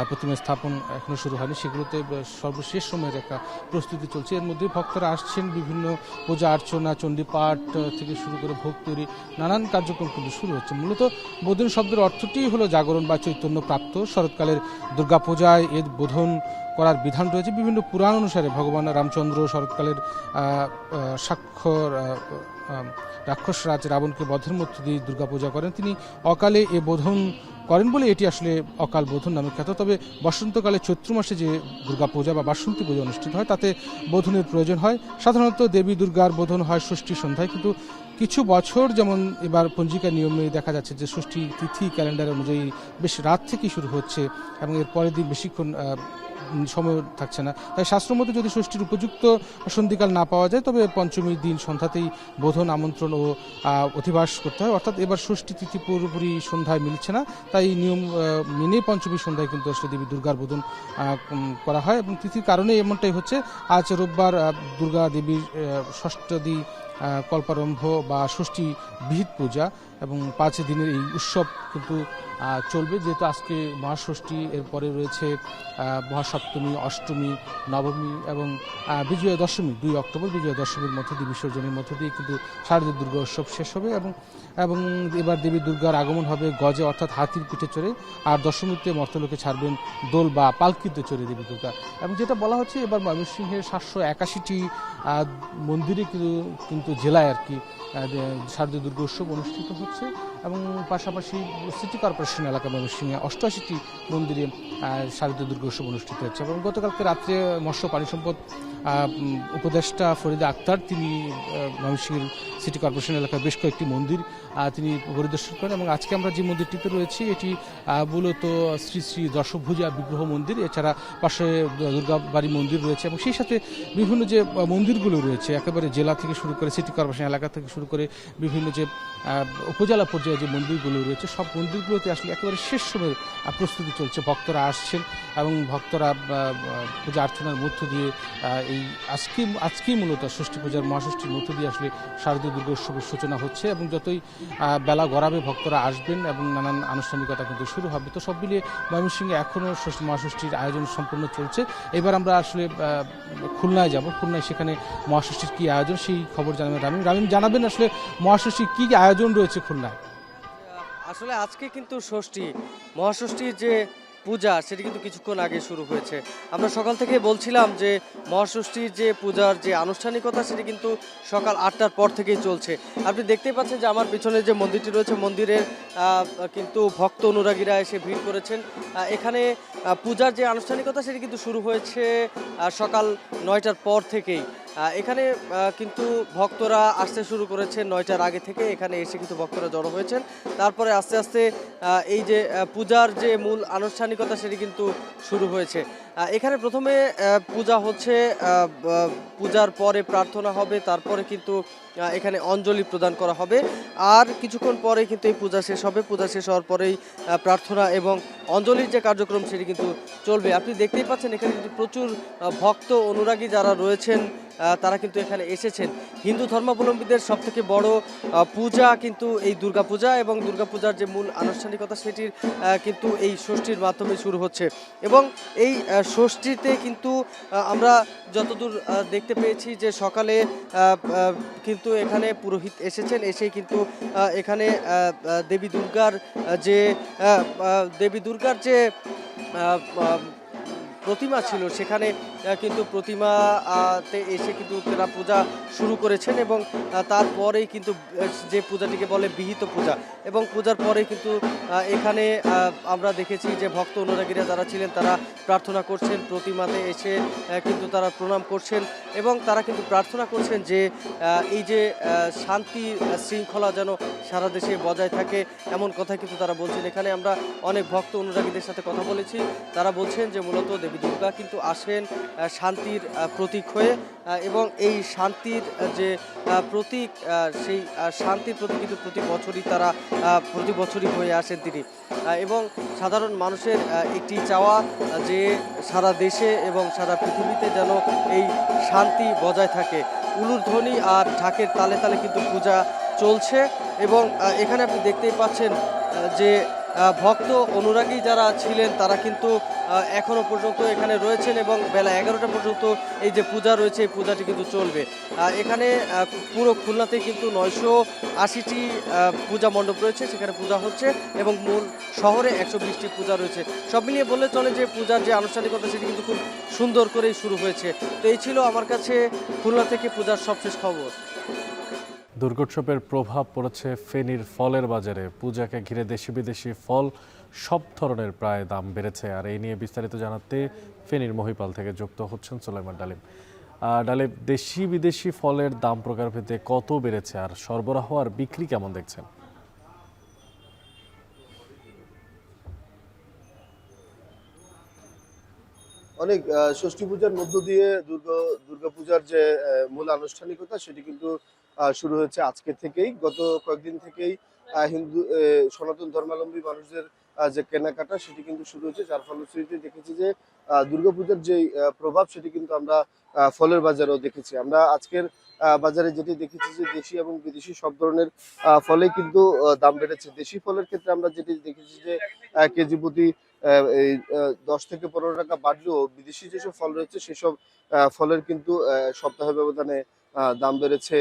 প্রতিমা স্থাপন এখনও শুরু হয়নি সেগুলোতে সর্বশেষ সময়ের একটা প্রস্তুতি চলছে। এর মধ্যে ভক্তরা আসছেন, বিভিন্ন পূজা অর্চনা, চণ্ডীপাঠ থেকে শুরু করে ভোগ তৈরি নানান কার্যক্রম কিন্তু শুরু হচ্ছে। মূলত বোধন শব্দের অর্থটি হলো জাগরণ বা চৈতন্য প্রাপ্ত। শরৎকালের দুর্গাপূজায় এর বোধন করার বিধান রয়েছে। বিভিন্ন পুরাণ অনুসারে ভগবান রামচন্দ্র শরৎকালের রাক্ষসরাজ রাবণকে বধের মধ্য দিয়ে দুর্গাপূজা করেন। তিনি অকালে এ বোধন করেন বলে এটি আসলে অকাল বোধন নামে খ্যাত। তবে বসন্তকালে চৈত্র মাসে যে দুর্গাপূজা বা বাসন্তী পূজা অনুষ্ঠিত হয় তাতে বোধনের প্রয়োজন হয়। সাধারণত দেবী দুর্গার বোধন হয় ষষ্ঠী সন্ধ্যায়, কিন্তু কিছু বছর যেমন এবার পঞ্জিকা নিয়মে দেখা যাচ্ছে যে ষষ্ঠী তিথি ক্যালেন্ডার অনুযায়ী বেশ রাত থেকেই শুরু হচ্ছে এবং এর পরের দিন বেশিক্ষণ সময় থাকছে না। তাই শাস্ত্রমতে যদি ষষ্ঠীর উপযুক্ত সন্ধিকাল না পাওয়া যায় তবে পঞ্চমীর দিন সন্ধ্যাতেই বোধন, আমন্ত্রণ ও অধিবাস করতে হয়। অর্থাৎ এবার ষষ্ঠী তিথি পুরোপুরি সন্ধ্যায় মিলছে না, তাই নিয়ম মেনে পঞ্চমীর সন্ধ্যায় কিন্তু আসলে দেবী দুর্গার বোধন করা হয় এবং তিথির কারণে এমনটাই হচ্ছে। আজ রোববার দুর্গা দেবীর ষষ্ঠী কল্পারম্ভ বা ষষ্ঠী বিহিত পূজা এবং 5 দিনের এই উৎসব কিন্তু চলবে, যেহেতু আজকে মহাষষ্ঠী, এরপরে রয়েছে মহাসপ্তমী, অষ্টমী, নবমী এবং বিজয়া দশমী। 2 অক্টোবর বিজয়া দশমীর মধ্য দিয়ে, বিসর্জনের মধ্য দিয়ে কিন্তু শারদীয় দুর্গা উৎসব শেষ হবে এবং এবার দেবী দুর্গার আগমন হবে গজে অর্থাৎ হাতির পিঠে চড়ে, আর দশমীতে মর্তলোকে ছাড়বেন দোল বা পালকিতে চড়ে দেবী দুর্গা। এবং যেটা বলা হচ্ছে এবার ময়মনসিংহের 781টি মন্দিরে কিন্তু জেলায় আর কি শারদীয় দুর্গা উৎসব অনুষ্ঠিত হচ্ছে এবং পাশাপাশি সিটি কর্পোরেশন এলাকা ময়মনসিংহে 88টি মন্দিরে শারদীয় দুর্গা উৎসব অনুষ্ঠিত হচ্ছে। এবং গতকালকে রাত্রে মৎস্য পানি সম্পদ উপদেষ্টা ফরিদা আক্তার তিনি ময়মনসিংহের সিটি কর্পোরেশন এলাকার বেশ কয়েকটি মন্দির তিনি পরিদর্শন করেন এবং আজকে আমরা যে মন্দিরটিতে রয়েছি এটি মূলত শ্রী শ্রী দশভুজা বিগ্রহ মন্দির। এছাড়া পাশে দুর্গাবাড়ি মন্দির রয়েছে এবং সেই সাথে বিভিন্ন যে মন্দিরগুলো রয়েছে একেবারে জেলা থেকে শুরু করে সিটি কর্পোরেশন এলাকা থেকে শুরু করে বিভিন্ন যে উপজেলা পর্যায়ে যে মন্দিরগুলো রয়েছে সব মন্দিরগুলোতে আসলে একেবারে শেষ সময়ের প্রস্তুতি চলছে। ভক্তরা আসছেন এবং ভক্তরা পূজা অর্চনার মধ্য দিয়ে এই আজকেই মূলত ষষ্ঠী পূজার মহাষষ্ঠীর মধ্য দিয়ে আসলে শারদীয় দুর্গা উৎসবের সূচনা হচ্ছে এবং যতই বেলা গড়াবে ভক্তরা আসবেন এবং নানান আনুষ্ঠানিকতা কিন্তু শুরু হবে। তো সব মিলিয়ে ময়মনসিংহে এখনও মহাষষ্ঠীর আয়োজন সম্পূর্ণ চলছে। এবার আমরা আসলে খুলনায় যাব, খুলনায় সেখানে মহাষষ্ঠীর কী আয়োজন সেই খবর জানাবেন রামিম জানাবেন আসলে মহাষষ্ঠীর কী আয়োজন রয়েছে খুলনায়। আসলে আজকে কিন্তু ষষ্ঠী, মহাষষ্ঠীর যে পূজা সেটি কিন্তু কিছুক্ষণ আগে শুরু হয়েছে। আমরা সকাল থেকে বলছিলাম যে মহাষষ্ঠীর যে পূজার যে আনুষ্ঠানিকতা সেটি কিন্তু সকাল 8টার পর থেকেই চলছে। আপনি দেখতেই পাচ্ছেন যে আমার পিছনে যে মন্দিরটি রয়েছে মন্দিরের কিন্তু ভক্ত অনুরাগীরা এসে ভিড় করেছেন। এখানে পূজার যে আনুষ্ঠানিকতা সেটি কিন্তু শুরু হয়েছে সকাল 9টার পর থেকেই। এখানে কিন্তু ভক্তরা আসতে শুরু করেছেন 9টার আগে থেকে। এখানে এসে কিন্তু ভক্তরা জড়ো হয়েছেন। তারপরে আস্তে আস্তে এই যে পূজার যে মূল আনুষ্ঠানিকতা সেটি কিন্তু শুরু হয়েছে। এখানে প্রথমে পূজা হচ্ছে, পূজার পরে প্রার্থনা হবে, তারপরে কিন্তু এখানে অঞ্জলি প্রদান করা হবে আর কিছুক্ষণ পরে কিন্তু এই পূজা শেষ হবে। পূজা শেষ হওয়ার পরেই প্রার্থনা এবং অঞ্জলির যে কার্যক্রম সেটি কিন্তু চলবে। আপনি দেখতেই পাচ্ছেন এখানে কিন্তু প্রচুর ভক্ত অনুরাগী যারা রয়েছেন তারা কিন্তু এখানে এসেছেন। হিন্দু ধর্মাবলম্বীদের সবথেকে বড় পূজা কিন্তু এই দুর্গাপূজা এবং দুর্গাপূজার যে মূল আনুষ্ঠানিকতা সেটির কিন্তু এই ষষ্ঠীর মাধ্যমে শুরু হচ্ছে এবং এই ষষ্ঠীতে কিন্তু আমরা যতদূর দেখতে পেয়েছি যে সকালে কিন্তু এখানে পুরোহিত এসেছেন, এসেই কিন্তু এখানে দেবী দুর্গার যে প্রতিমা ছিল সেখানে কিন্তু প্রতিমাতে এসে কিন্তু তারা পূজা শুরু করেছেন এবং তারপরেই কিন্তু যে পূজাটিকে বলে বিহিত পূজা এবং পূজার পরে কিন্তু এখানে আমরা দেখেছি যে ভক্ত অনুরাগীরা যারা ছিলেন তারা প্রার্থনা করছেন, প্রতিমাতে এসে কিন্তু তারা প্রণাম করছেন এবং তারা কিন্তু প্রার্থনা করছেন যে এই যে শান্তি শৃঙ্খলা যেন সারা দেশে বজায় থাকে এমন কথা কিন্তু তারা বলছেন। এখানে আমরা অনেক ভক্ত অনুরাগীদের সাথে কথা বলেছি, তারা বলছেন যে মূলত দেবী দুর্গা কিন্তু আসেন শান্তির প্রতীক হয়ে এবং এই শান্তির যে প্রতীক সেই শান্তির প্রতীক কিন্তু প্রতি বছরই হয়ে আসেন তিনি এবং সাধারণ মানুষের একটি চাওয়া যে সারা দেশে এবং সারা পৃথিবীতে যেন এই শান্তি বজায় থাকে। উলুর ধ্বনি আর ঢাকের তালে তালে কিন্তু পূজা চলছে এবং এখানে আপনি দেখতেই পাচ্ছেন যে ভক্ত অনুরাগী যারা ছিলেন তারা কিন্তু এখনো পর্যন্ত এখানে রয়েছেন এবং বেলা 11টা পর্যন্ত এই যে পূজা রয়েছে এই পূজাটি কিন্তু চলবে। এখানে পুরো খুলনাতে কিন্তু 980টি পূজা মণ্ডপ রয়েছে, সেখানে পূজা হচ্ছে এবং মূল শহরে 120টি পূজা রয়েছে। সব মিলিয়ে বললে চলে যে পূজার যে আনুষ্ঠানিকতা সেটি কিন্তু খুব সুন্দর করেই শুরু হয়েছে। তো এই ছিল আমার কাছে খুলনা থেকে পূজার সবশেষ খবর। দুর্গোৎসবের প্রভাব পড়েছে ফেনীর ফলের বাজারে। পূজাকে ঘিরে দেশি বিদেশি ফল সব ধরনের প্রায় দাম বেড়েছে। আর এই নিয়ে বিস্তারিত জানাতে ফেনীর মহিপাল থেকে যুক্ত হচ্ছেন সুলাইমান ডালিম। ডালে দেশি বিদেশি ফলের দাম প্রকারভেদে কত বেড়েছে আর সরবরাহ আর বিক্রি কেমন দেখছেন? অনেক ষষ্ঠী পূজার মধ্য দিয়ে দুর্গাপূজার যে মূল আনুষ্ঠানিকতা সেটি কিন্তু শুরু হয়েছে আজকে থেকেই। গত কয়েকদিন থেকেই হিন্দু সনাতন ধর্মাবলম্বী মানুষদের যে কেনাকাটা সেটি কিন্তু শুরু হয়েছে, যার ফলশ্রুতিতে দেখেছি যে দুর্গাপূজার যে প্রভাব সেটি কিন্তু আমরা ফলের বাজারেও দেখেছি। আমরা আজকের বাজারে যেটি দেখেছি যে দেশি এবং বিদেশি সব ধরনের ফলেই কিন্তু দাম বেড়েছে। দেশি ফলের ক্ষেত্রে আমরা যেটি দেখেছি যে কেজি প্রতি এই 10 থেকে 15 টাকা বাড়লেও বিদেশি যেসব ফল রয়েছে সেসব ফলের কিন্তু সপ্তাহ ব্যবধানে দাম বেড়েছে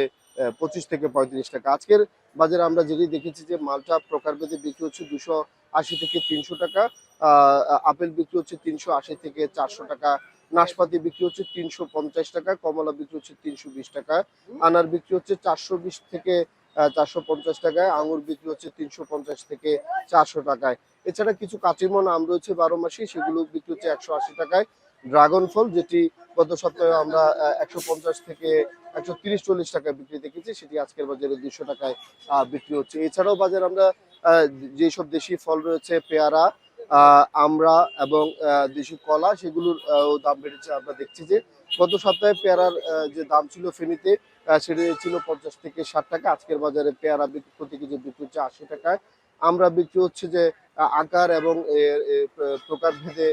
25 থেকে 35 টাকা। আজকের বাজারে আমরা যেটি দেখেছি যে মালটা প্রকারভেদে বিক্রি হচ্ছে 280 থেকে 300 টাকা, আপেল বিক্রি হচ্ছে 380 থেকে 400 টাকা, নাশপাতি বিক্রি হচ্ছে 350 টাকা, কমলা বিক্রি হচ্ছে 320 টাকা, আনার বিক্রি হচ্ছে 420 থেকে 450 টাকায়, আঙুর বিক্রি হচ্ছে 350 থেকে 400 টাকায়। এছাড়া কিছু কাটিমন আম রয়েছে 12 মাসি, সেগুলো বিক্রি হচ্ছে 180 টাকায়। ড্রাগন ফল যেটি গত সপ্তাহে আমরা 150 থেকে 130-40 টাকায় বিক্রি দেখেছি, সেটি আজকের বাজারে 200 টাকায় বিক্রি হচ্ছে। এছাড়াও বাজারে আমরা যেসব দেশি ফল রয়েছে পেয়ারা, আমড়া এবং দেশি কলা সেগুলোর দাম বেড়েছে। আমরা দেখছি যে গত সপ্তাহে পেয়ারার যে দাম ছিল ফেনীতে সেটা ছিল 50 থেকে 60 টাকা, আজকের বাজারে পেয়ারা প্রতি কেজি বিক্রি হচ্ছে 80 টাকায়। আমরা বিক্রি হচ্ছে যে আকার এবং প্রকারভেদে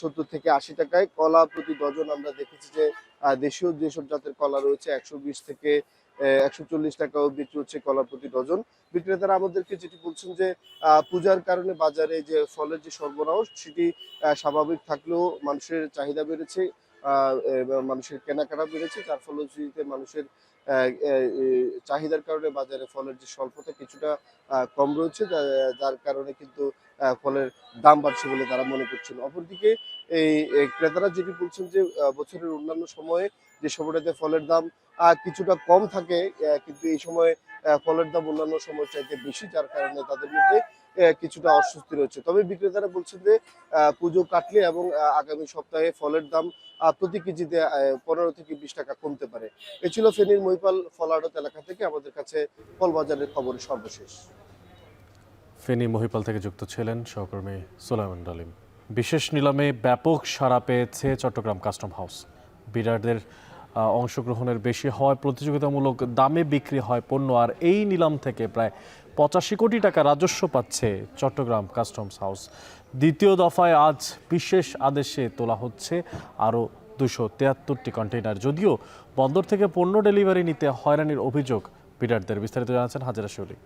70 থেকে 80 টাকায়। কলা প্রতি ডজন আমরা দেখেছি যে দেশীয় যেসব জাতের কলা রয়েছে 120 থেকে 140 টাকাও বিক্রি হচ্ছে কলা প্রতি ডজন। বিক্রেতারা আমাদেরকে যেটি বলছেন যে পূজার কারণে বাজারে যে ফলের যে সরবরাহ সেটি স্বাভাবিক থাকলেও মানুষের চাহিদা বেড়েছে, মানুষের কেনাকাটা বেড়েছে, যার ফলশ্রুতিতে মানুষের চাহিদার কারণে বাজারে ফলের যে স্বল্পতা কিছুটা কম রয়েছে, যার কারণে কিন্তু ফলের দাম বাড়ছে বলে তারা মনে করছেন। অপরদিকে এই ক্রেতারা যেটি বলছেন যে বছরের অন্যান্য সময়ে যে সময়টাতে ফলের দাম কিছুটা কম থাকে, কিন্তু এই সময়ে ফলের দাম অন্যান্য সময় চাইতে বেশি, যার কারণে তাদের মধ্যে কিছুটা অস্বস্তি রয়েছে। তবে বিক্রেতারা বলছেন যে পুজো কাটলে এবং আগামী সপ্তাহে ফলের দাম প্রতি কেজিতে 15 থেকে 20 টাকা কমতে পারে। এ ছিল ফেনীর মহিপাল ফল আড়ত এলাকা থেকে আমাদের কাছে ফল বাজারের খবরের সর্বশেষ। ফেনী মহিপাল থেকে যুক্ত ছিলেন সহকর্মী সুলাইমান ডালিম। বিশেষ নিলামে ব্যাপক সাড়া পেয়েছে চট্টগ্রাম কাস্টম হাউস। বিডারদের অংশগ্রহণের বেশি হয়, প্রতিযোগিতামূলক দামে বিক্রি হয় পণ্য, আর এই নিলাম থেকে প্রায় 85 কোটি টাকা রাজস্ব পাচ্ছে চট্টগ্রাম কাস্টমস হাউস। দ্বিতীয় দফায় আজ বিশেষ আদেশে তোলা হচ্ছে আরও 273টি কন্টেইনার। যদিও বন্দর থেকে পণ্য ডেলিভারি নিতে হয়রানির অভিযোগ বিডারদের। বিস্তারিত জানাচ্ছেন হাজেরা শিউলি।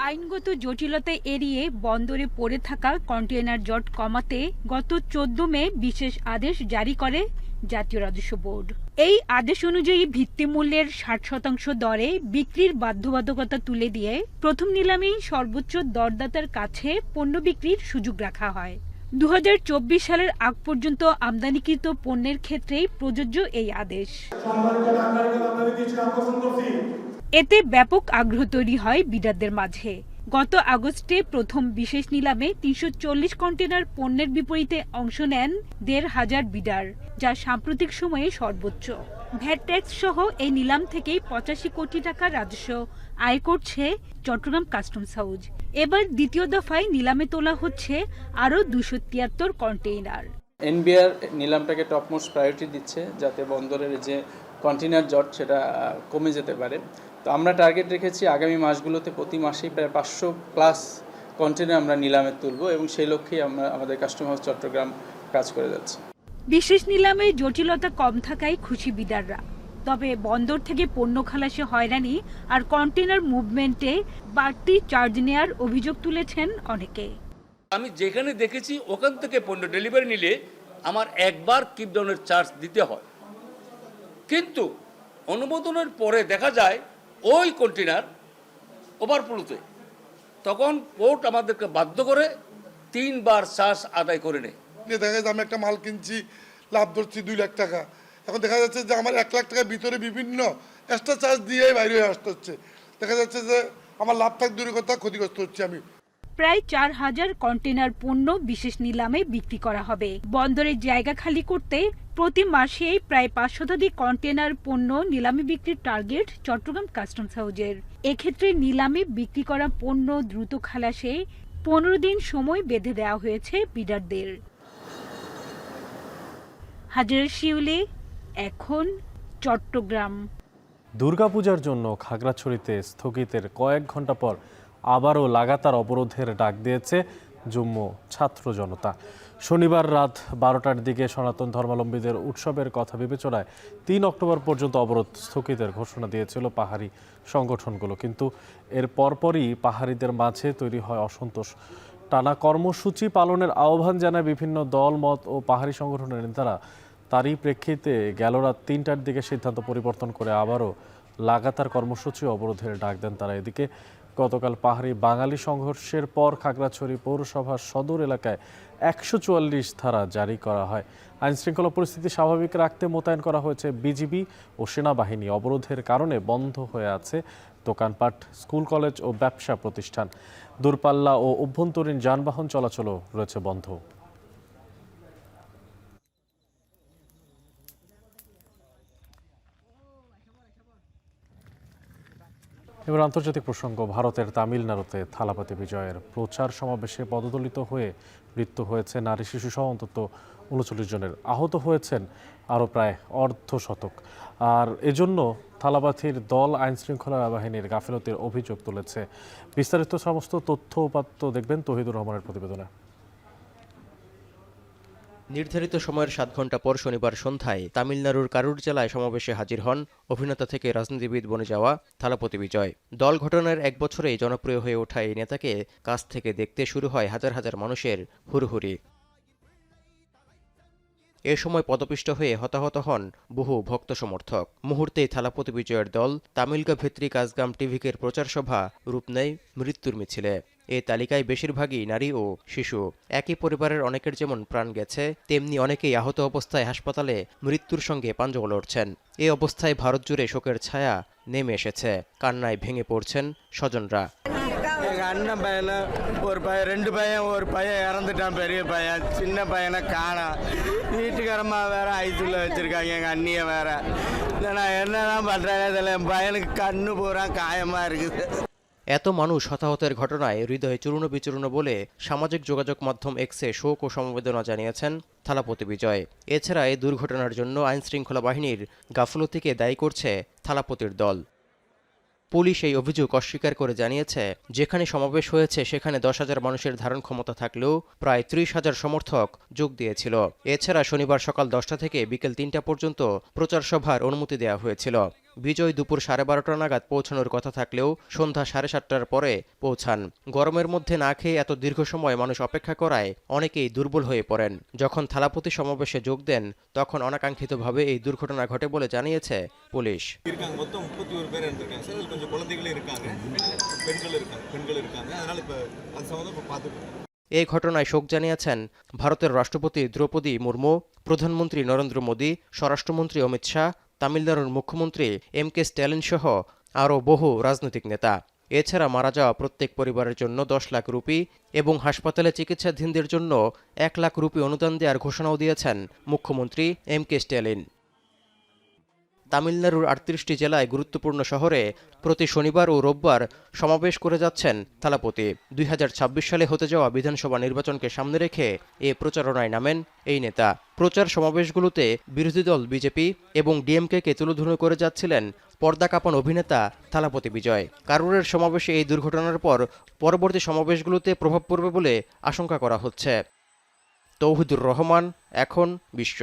আইনগত জটিলতা এড়িয়ে বন্দরে পড়ে থাকা কন্টেইনার জট কমাতে গত 14 মে বিশেষ আদেশ জারি করে জাতীয় রাজস্ব বোর্ড। এই আদেশ অনুযায়ী ভিত্তিমূল্যের 60% দরে বিক্রির বাধ্যবাধকতা তুলে দিয়ে প্রথম নিলামেই সর্বোচ্চ দরদাতার কাছে পণ্য বিক্রির সুযোগ রাখা হয়। 2024 সালের আগ পর্যন্ত আমদানিকৃত পণ্যের ক্ষেত্রেই প্রযোজ্য এই আদেশ। এতে ব্যাপক আগ্রহ তৈরি হয় বিডারদের মাঝে। গত আগস্টে প্রথম বিশেষ নিলামে 340 কন্টেইনার পণ্যের বিপরীতে অংশ নেন 1,500 বিডার, যা সাম্প্রতিক সময়ে সর্বোচ্চ। ভ্যাট ট্যাক্স সহ এই নিলাম থেকেই 85 কোটি টাকা রাজস্ব আয় করছে চট্টগ্রাম কাস্টমস হাউস। এবার দ্বিতীয় দফায় নিলামে তোলা হচ্ছে আরও 273 কন্টেইনার। এনবিআর নিলামটাকে টপমোস্ট প্রায়োরিটি দিচ্ছে যাতে বন্দরের যে কন্টেইনার জট সেটা কমে যেতে পারে। তো আমরা টার্গেট রেখেছি আগামী মাসগুলোতে প্রতি মাসেই প্রায় 500+ কন্টেইনার আমরা নিলামে তুলব এবং সেই লক্ষ্যেই আমরা আমাদের কাস্টম হাউস চট্টগ্রাম কাজ করে যাচ্ছে। বিশেষ নিলামে জটিলতা কম থাকায় খুশি বিডাররা। তবে বন্দর থেকে পণ্য খালাসে হয়রানি আর কন্টেইনার মুভমেন্টে বাড়তি চার্জ নেওয়ার অভিযোগ তুলেছেন অনেকে। আমি যেখানে দেখেছি ওখান থেকে পণ্য ডেলিভারি নিলে আমার একবার কিপ ডাউনের চার্জ দিতে হয়, কিন্তু অনুমোদনের পরে দেখা যায় ওই কন্টেইনার ওভারফ্লোতে, তখন পোর্ট আমাদেরকে বাধ্য করে 3 বার চার্জ আদায় করে নেয়। দেখা যাচ্ছে আমি একটা মাল কিনছি, লাভ ধরছি 2 লাখ টাকা, এখন দেখা যাচ্ছে যে আমার 1 লাখ টাকার ভিতরে বিভিন্ন এক্সট্রা চার্জ দিয়ে বাইরে হয়ে আসতে হচ্ছে। দেখা যাচ্ছে যে আমার লাভ থাক দূরের কথা ক্ষতিগ্রস্ত হচ্ছে আমি। প্রায় 4000 কন্টেনার পণ্য বিশেষ নিলামে বিক্রি করা হবে। বন্দরের জায়গা খালি করতে প্রতি মাসে প্রায় 5 শতাধিক কন্টেনার পণ্য নিলামে বিক্রির টার্গেট চট্টগ্রাম কাস্টমস হাউজের। এক্ষেত্রে নিলামে বিক্রি করা পণ্য দ্রুত খালাসে 15 দিন সময় বেঁধে দেওয়া হয়েছে বিডারদের। হাজার শিউলি, এখন চট্টগ্রাম। দুর্গাপূজার জন্য খাগড়াছড়িতে স্থগিতের কয়েক ঘন্টা পর আবারও লাগাতার অবরোধের ডাক দিয়েছে যুগ্ম ছাত্র জনতা। শনিবার রাত 12টার দিকে সনাতন ধর্মাবলম্বীদের উৎসবের কথা বিবেচনায় 3 অক্টোবর পর্যন্ত অবরোধ স্থগিতের ঘোষণা দিয়েছিল পাহাড়ি সংগঠনগুলো, কিন্তু এর পরপরই পাহাড়িদের মাঝে তৈরি হয় অসন্তোষ। টানা কর্মসূচি পালনের আহ্বান জানায় বিভিন্ন দল মত ও পাহাড়ি সংগঠনের নেতারা। তারই প্রেক্ষিতে গেল রাত 3টার দিকে সিদ্ধান্ত পরিবর্তন করে আবারও লাগাতার কর্মসূচি অবরোধের ডাক দেন তারা। এদিকে গতকাল পাহাড়ি বাঙালি সংঘর্ষের পর খাগড়াছড়ি পৌরসভার সদর এলাকায় 144 ধারা জারি করা হয়। আইনশৃঙ্খলা পরিস্থিতি স্বাভাবিক রাখতে মোতায়েন করা হয়েছে বিজিবি ও সেনাবাহিনী। অবরোধের কারণে বন্ধ হয়ে আছে দোকানপাট, স্কুল, কলেজ ও ব্যবসা প্রতিষ্ঠান। দূরপাল্লা ও অভ্যন্তরীণ যানবাহন চলাচলও রয়েছে বন্ধ। এবার আন্তর্জাতিক প্রসঙ্গ। ভারতের তামিলনাড়ুতে থালাপতি বিজয়ের প্রচার সমাবেশে পদদলিত হয়ে মৃত্যু হয়েছে নারী শিশু সহ অন্তত 39 জনের। আহত হয়েছেন আরও প্রায় অর্ধশতক। আর এজন্য থালাপাতির দল আইনশৃঙ্খলা বাহিনীর গাফিলতির অভিযোগ তুলেছে। বিস্তারিত সমস্ত তথ্য উপাত্ত দেখবেন তহিদুর রহমানের প্রতিবেদনে। নির্ধারিত সময়ের 7 ঘন্টা পর শনিবার সন্ধ্যায় তামিলনাড়ুর কারুর জেলায় সমাবেশে হাজির হন অভিনেতা থেকে রাজনীতিবিদ বনে যাওয়া থালাপতি বিজয়। দল ঘটনার 1 বছরেই জনপ্রিয় হয়ে ওঠা এই নেতাকে কাছ থেকে দেখতে শুরু হয় হাজার হাজার মানুষের হুড়োহুড়ি। এ সময় পদপিষ্ট হয়ে হতাহত হন বহু ভক্ত সমর্থক। মুহূর্তেই থালাপতি বিজয়ের দল তামিলগা ভিত্রি কাজগাম টিভিকের প্রচার সভা রূপ নেয় মৃত্যুর মিছিলে। এই তালিকায় বেশিরভাগই নারী ও শিশু। একই পরিবারের অনেকের যেমন প্রাণ গেছে, তেমনি অনেকেই আহত অবস্থায় হাসপাতালে মৃত্যুর সঙ্গে পাঞ্জা লড়ছেন। এই অবস্থায় ভারত জুড়ে শোকের ছায়া নেমে এসেছে। কান্নায় ভেঙে পড়ছেন স্বজনরা। அண்ணன் பையனை ஒரு பையன், 2 பையன், ஒரு பையன் இறந்துட்டான், பெரிய பையன். சின்ன பையனை காணோம். வீட்டுக்காரம்மா வேற ஐசியூல வச்சிருக்காங்க, எங்க அண்ணிய வேற. நான் என்னதான் பண்றேன் இதில், என் பையனுக்கு கண்ணு பூரா காயமா இருக்குது। এত মানুষ হতাহতের ঘটনায় হৃদয়ে চূর্ণ বিচূর্ণ বলে সামাজিক যোগাযোগ মাধ্যম এক্সে শোক ও সমবেদনা জানিয়েছেন থালাপতি বিজয়। এছাড়া এই দুর্ঘটনার জন্য আইনশৃঙ্খলা বাহিনীর গাফলতিকে দায়ী করছে থালাপতির দল। পুলিশ এই অভিযোগ অস্বীকার করে জানিয়েছে, যেখানে সমাবেশ হয়েছে সেখানে 10,000 মানুষের ধারণ ক্ষমতা থাকলেও প্রায় 30,000 সমর্থক যোগ দিয়েছিল। এছাড়া শনিবার সকাল 10টা থেকে বিকেল 3টা পর্যন্ত প্রচার সভার অনুমতি দেওয়া হয়েছিল। বিজয় দুপুর 12:30 নাগাদ পৌঁছানোর কথা থাকলেও সন্ধ্যা 7:30টার পরে পৌঁছান। গরমের মধ্যে না খেয়ে এত দীর্ঘ সময় মানুষ অপেক্ষা করায় অনেকেই দুর্বল হয়ে পড়েন। যখন থালাপতি সমাবেশে যোগ দেন তখন অনাকাঙ্ক্ষিতভাবে এই দুর্ঘটনা ঘটে বলে জানিয়েছে পুলিশ। এই ঘটনায় শোক জানিয়েছেন ভারতের রাষ্ট্রপতি দ্রৌপদী মুর্মু, প্রধানমন্ত্রী নরেন্দ্র মোদী, স্বরাষ্ট্রমন্ত্রী অমিত শাহ, তামিলনাড়ুর মুখ্যমন্ত্রী MK স্ট্যালিন সহ আরও বহু রাজনৈতিক নেতা। এছাড়া মারা যাওয়া প্রত্যেক পরিবারের জন্য 10 লাখ রুপি এবং হাসপাতালে চিকিৎসাধীনদের জন্য 1 লাখ রুপি অনুদান দেওয়ার ঘোষণাও দিয়েছেন মুখ্যমন্ত্রী MK স্ট্যালিন। তামিলনাড়ুর 38টি জেলায় গুরুত্বপূর্ণ শহরে প্রতি শনিবার ও রোববার সমাবেশ করে যাচ্ছেন থালাপতি। 2026 সালে হতে যাওয়া বিধানসভা নির্বাচনকে সামনে রেখে এ প্রচারণায় নামেন এই নেতা। প্রচার সমাবেশগুলোতে বিরোধী দল বিজেপি এবং ডিএমকে তুলোধুনো করে যাচ্ছিলেন পর্দা কাঁপানো অভিনেতা থালাপতি বিজয়। কারুরের সমাবেশে এই দুর্ঘটনার পর পরবর্তী সমাবেশগুলোতে প্রভাব পড়বে বলে আশঙ্কা করা হচ্ছে। তৌহিদুর রহমান, এখন বিশ্ব।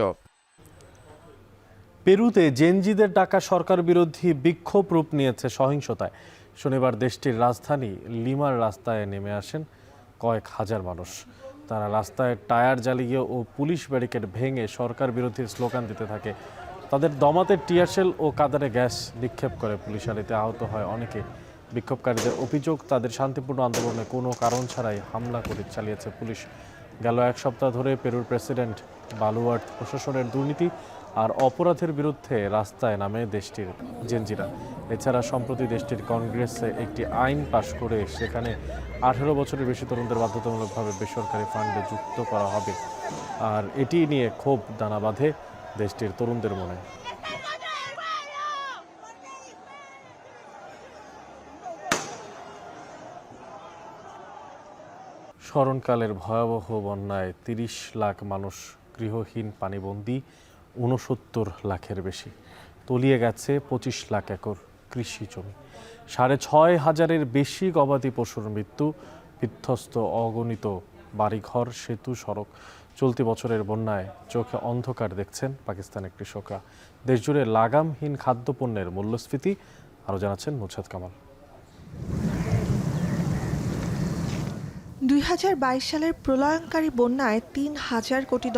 পেরুতে জেনজিদের ডাকা সরকার বিরোধী বিক্ষোভ রূপ নিয়েছে সহিংসতায়। শনিবার দেশটির রাজধানী লিমার রাস্তায় নেমে আসেন কয়েক হাজার মানুষ। তারা রাস্তায় টায়ার জ্বালিয়ে ও পুলিশ ব্যারিকেড ভেঙে সরকার বিরোধী স্লোগান দিতে থাকে। তাদের দমাতে টিয়ারশেল ও কাঁদানে গ্যাস নিক্ষেপ করে পুলিশ। আর এতে আহত হয় অনেকে। বিক্ষোভকারীদের অভিযোগ, তাদের শান্তিপূর্ণ আন্দোলনে কোনো কারণ ছাড়াই হামলা করে চালিয়েছে পুলিশ। গেল 1 সপ্তাহ ধরে পেরুর প্রেসিডেন্ট বালুয়ার্ড প্রশাসনের দুর্নীতি আর অপরাধের বিরুদ্ধে রাস্তায় নামে দেশটির জেনজিরা। এছাড়া সম্প্রতি দেশটির কংগ্রেসে একটি আইন পাশ করে সেখানে 18 বছরের বেশি তরুণদের বাধ্যতামূলকভাবে বেসরকারি ফান্ডে যুক্ত করা হবে। আর এটি নিয়ে ক্ষোভ দানা বাঁধে দেশটির তরুণদের মনে। স্মরণকালের ভয়াবহ বন্যায় 30 লাখ মানুষ গৃহহীন, পানিবন্দী 69 লাখের বেশি। তলিয়ে গেছে 25 লাখ একর কৃষি জমি। 6,500-এর বেশি গবাদি পশুর মৃত্যু, বিধ্বস্ত অগণিত বাড়িঘর, সেতু, সড়ক। চলতি বছরের বন্যায় চোখে অন্ধকার দেখছেন পাকিস্তানের কৃষকরা। দেশজুড়ে লাগামহীন খাদ্যপণ্যের মূল্যস্ফীতি। আরও জানাচ্ছেন মুছাদ কামাল। 2022 সালের প্রলয়ঙ্কারী বন্যায় $3,000 কোটি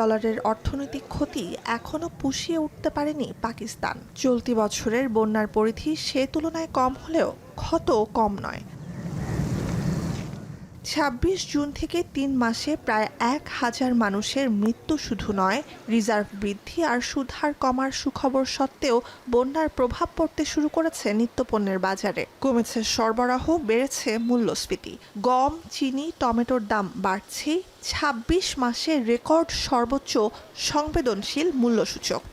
অর্থনৈতিক ক্ষতি এখনও পুষিয়ে উঠতে পারেনি পাকিস্তান। চলতি বছরের বন্যার পরিধি সে তুলনায় কম হলেও ক্ষত কম নয়। 26 জুন থেকে 3 মাসে প্রায় 1,000 মানুষের মৃত্যু শুধু নয়, রিজার্ভ বৃদ্ধি আর সুদহার কমার সুখবর সত্ত্বেও বন্যার প্রভাব পড়তে শুরু করেছে নিত্যপণ্যের বাজারে। কমেছে সরবরাহ, বেড়েছে মূল্যস্ফীতি। গম, চিনি, টমেটোর দাম বাড়ছেই। 26 মাসে রেকর্ড সর্বোচ্চ সংবেদনশীল মূল্যসূচক।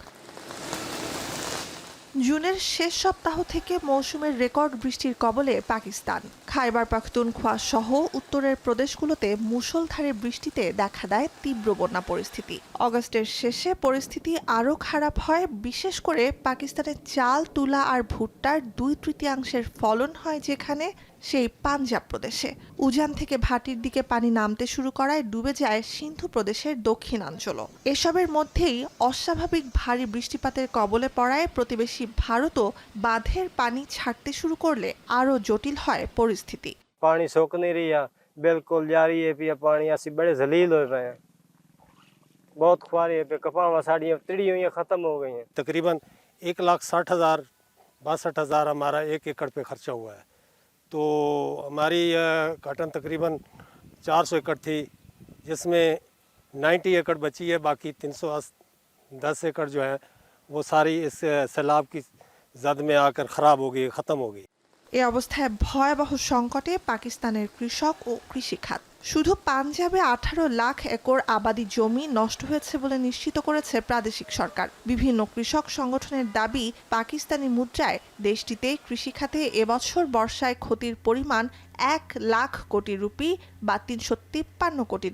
জুনের শেষ সপ্তাহ থেকে মৌসুমের রেকর্ড বৃষ্টির কবলে পাকিস্তান। খাইবার পাখতুনখোয়া সহ উত্তরের প্রদেশগুলোতে মুষলধারে বৃষ্টিতে দেখা দেয় তীব্র বন্যা পরিস্থিতি। অগস্টের শেষে পরিস্থিতি আরও খারাপ হয়। বিশেষ করে পাকিস্তানের চাল, তুলা আর ভুট্টার 2/3 ফলন হয় যেখানে, সেই পাঞ্জাব প্রদেশে। উজান থেকে ভাটির দিকে পানি নামতে শুরু করায় ডুবে যায় সিন্ধু প্রদেশের দক্ষিণাঞ্চল। এসবের মধ্যেই অস্বাভাবিক ভারী বৃষ্টিপাতের কবলে পড়ায় প্রতিবেশী ভারতও বাঁধের পানি ছাড়তে শুরু করলে আরও জটিল হয় পরিস্থিতি। पानी सुक नहीं रही है, बिल्कुल जारी है पिया पानी। असी बड़े जलील हो पे हैं, बहुत खुआरी है पे। कपावा साड़ियाँ तिड़ी हुई खत्म हो गई हैं। तकरीबन 1,60,000 62,000 हमारा 1 एकड़ पे खर्चा हुआ है। तो हमारी कॉटन तकरीबन 400 एकड़ थी, जिसमें 90 एकड़ बची है। बाकी 310 एकड़ जो है वो सारी इस सैलाब की जद में आकर ख़राब हो गई, ख़त्म हो गई। এ অবস্থায় ভয়াবহ সংকটে পাকিস্তানের কৃষক ও কৃষিখাত। শুধু পাঞ্জাবে 18 লাখ একর আবাদি জমি নষ্ট হয়েছে বলে নিশ্চিত করেছে প্রাদেশিক সরকার। বিভিন্ন কৃষক সংগঠনের দাবি, পাকিস্তানি মুদ্রায় দেশটিতে কৃষিখাতে এবছর বর্ষায় ক্ষতির পরিমাণ 1 লাখ কোটি রুপি বা $353 কোটি।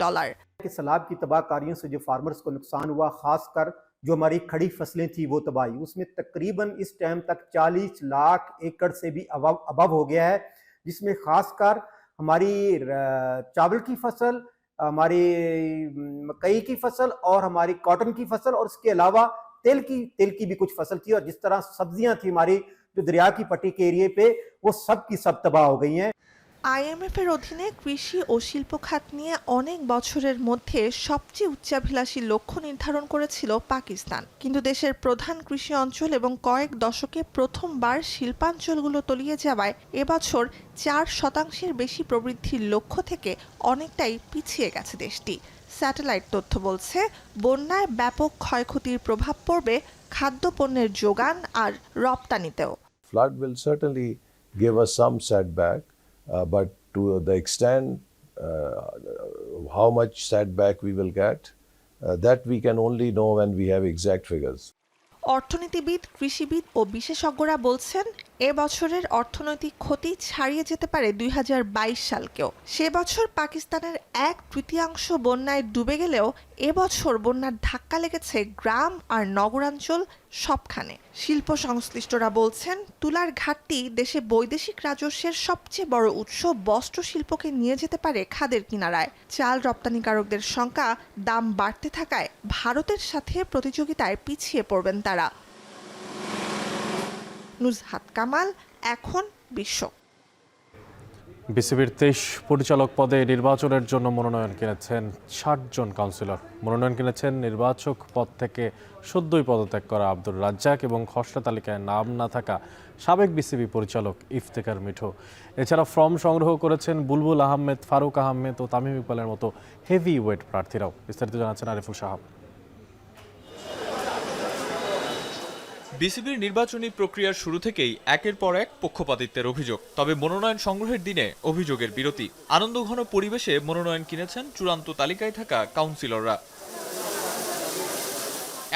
सैलाब की तबाहकारियों से जो फार्मर्स को नुकसान हुआ, खासकर जो हमारी खड़ी फसलें थी वो तबाही, उसमें तकरीबन इस टाइम तक 40 लाख एकड़ से भी अबव हो गया है, जिसमें खासकर हमारी चावल की फसल, हमारी मकई की फसल और हमारी कॉटन की फसल, और इसके अलावा तेल की भी कुछ फसल थी। और जिस तरह सब्जियां थी हमारी जो दरिया की पट्टी के एरिए पे, वो सब की सब तबाह हो गई हैं। IMF এর অধীনে কৃষি ও শিল্প খাত নিয়ে অনেক বছরের মধ্যে সবচেয়ে উচ্চাভিলাষী লক্ষ্য নির্ধারণ করেছিল পাকিস্তান। কিন্তু দেশের প্রধান কৃষি অঞ্চল এবং কয়েক দশকে প্রথমবার শিল্পাঞ্চলগুলো তলিয়ে যাওয়ায় এবছর 4% বেশি প্রবৃদ্ধির লক্ষ্য থেকে অনেকটাই পিছিয়ে গেছে দেশটি। স্যাটেলাইট তথ্য বলছে বন্যায় ব্যাপক ক্ষয়ক্ষতির প্রভাব পড়বে খাদ্যপণ্যের যোগান আর রপ্তানিতেও। Flood will certainly give us some setback. But to the extent how much setback we will get, that we can only know when we have exact figures. অর্থনীতিবিদ, কৃষিবিদ ও বিশেষজ্ঞরা বলছেন এ বছরের অর্থনৈতিক ক্ষতি ছাড়িয়ে যেতে পারে 2022 সালকেও। সে বছর পাকিস্তানের 1/3 বন্যায় ডুবে গেলেও এবছর বন্যার ধাক্কা লেগেছে গ্রাম আর নগরাঞ্চল সবখানে। শিল্প সংশ্লিষ্টরা বলছেন তুলার ঘাটতি দেশে বৈদেশিক রাজস্বের সবচেয়ে বড় উৎস বস্ত্র শিল্পকে নিয়ে যেতে পারে খাদের কিনারায়। চাল রপ্তানিকারকদের সংখ্যা দাম বাড়তে থাকায় ভারতের সাথে প্রতিযোগিতায় পিছিয়ে পড়বেন তারা। নুজহাত কামাল, এখন বিশ্ব। বিসিবির 23 পরিচালক পদে নির্বাচনের জন্য মনোনয়ন কিনেছেন 60 জন কাউন্সিলর। মনোনয়ন কিনেছেন নির্বাচক পদ থেকে সদ্যই পদত্যাগ করা আব্দুর রাজ্জাক এবং খসড়া তালিকায় নাম না থাকা সাবেক বিসিবি পরিচালক ইফতেখার মিঠু। এছাড়া ফর্ম সংগ্রহ করেছেন বুলবুল আহমেদ, ফারুক আহমেদ ও তামিম ইকবালের মতো হেভি ওয়েট প্রার্থীরাও। বিস্তারিত জানাচ্ছেন আরিফুল সাহাব। বিসিবির নির্বাচনী প্রক্রিয়ার শুরু থেকেই একের পর এক পক্ষপাতিত্বের অভিযোগ, তবে মনোনয়ন সংগ্রহের দিনে অভিযোগের বিরতি। আনন্দঘন পরিবেশে মনোনয়ন কিনেছেন চূড়ান্ত তালিকায় থাকা কাউন্সিলররা।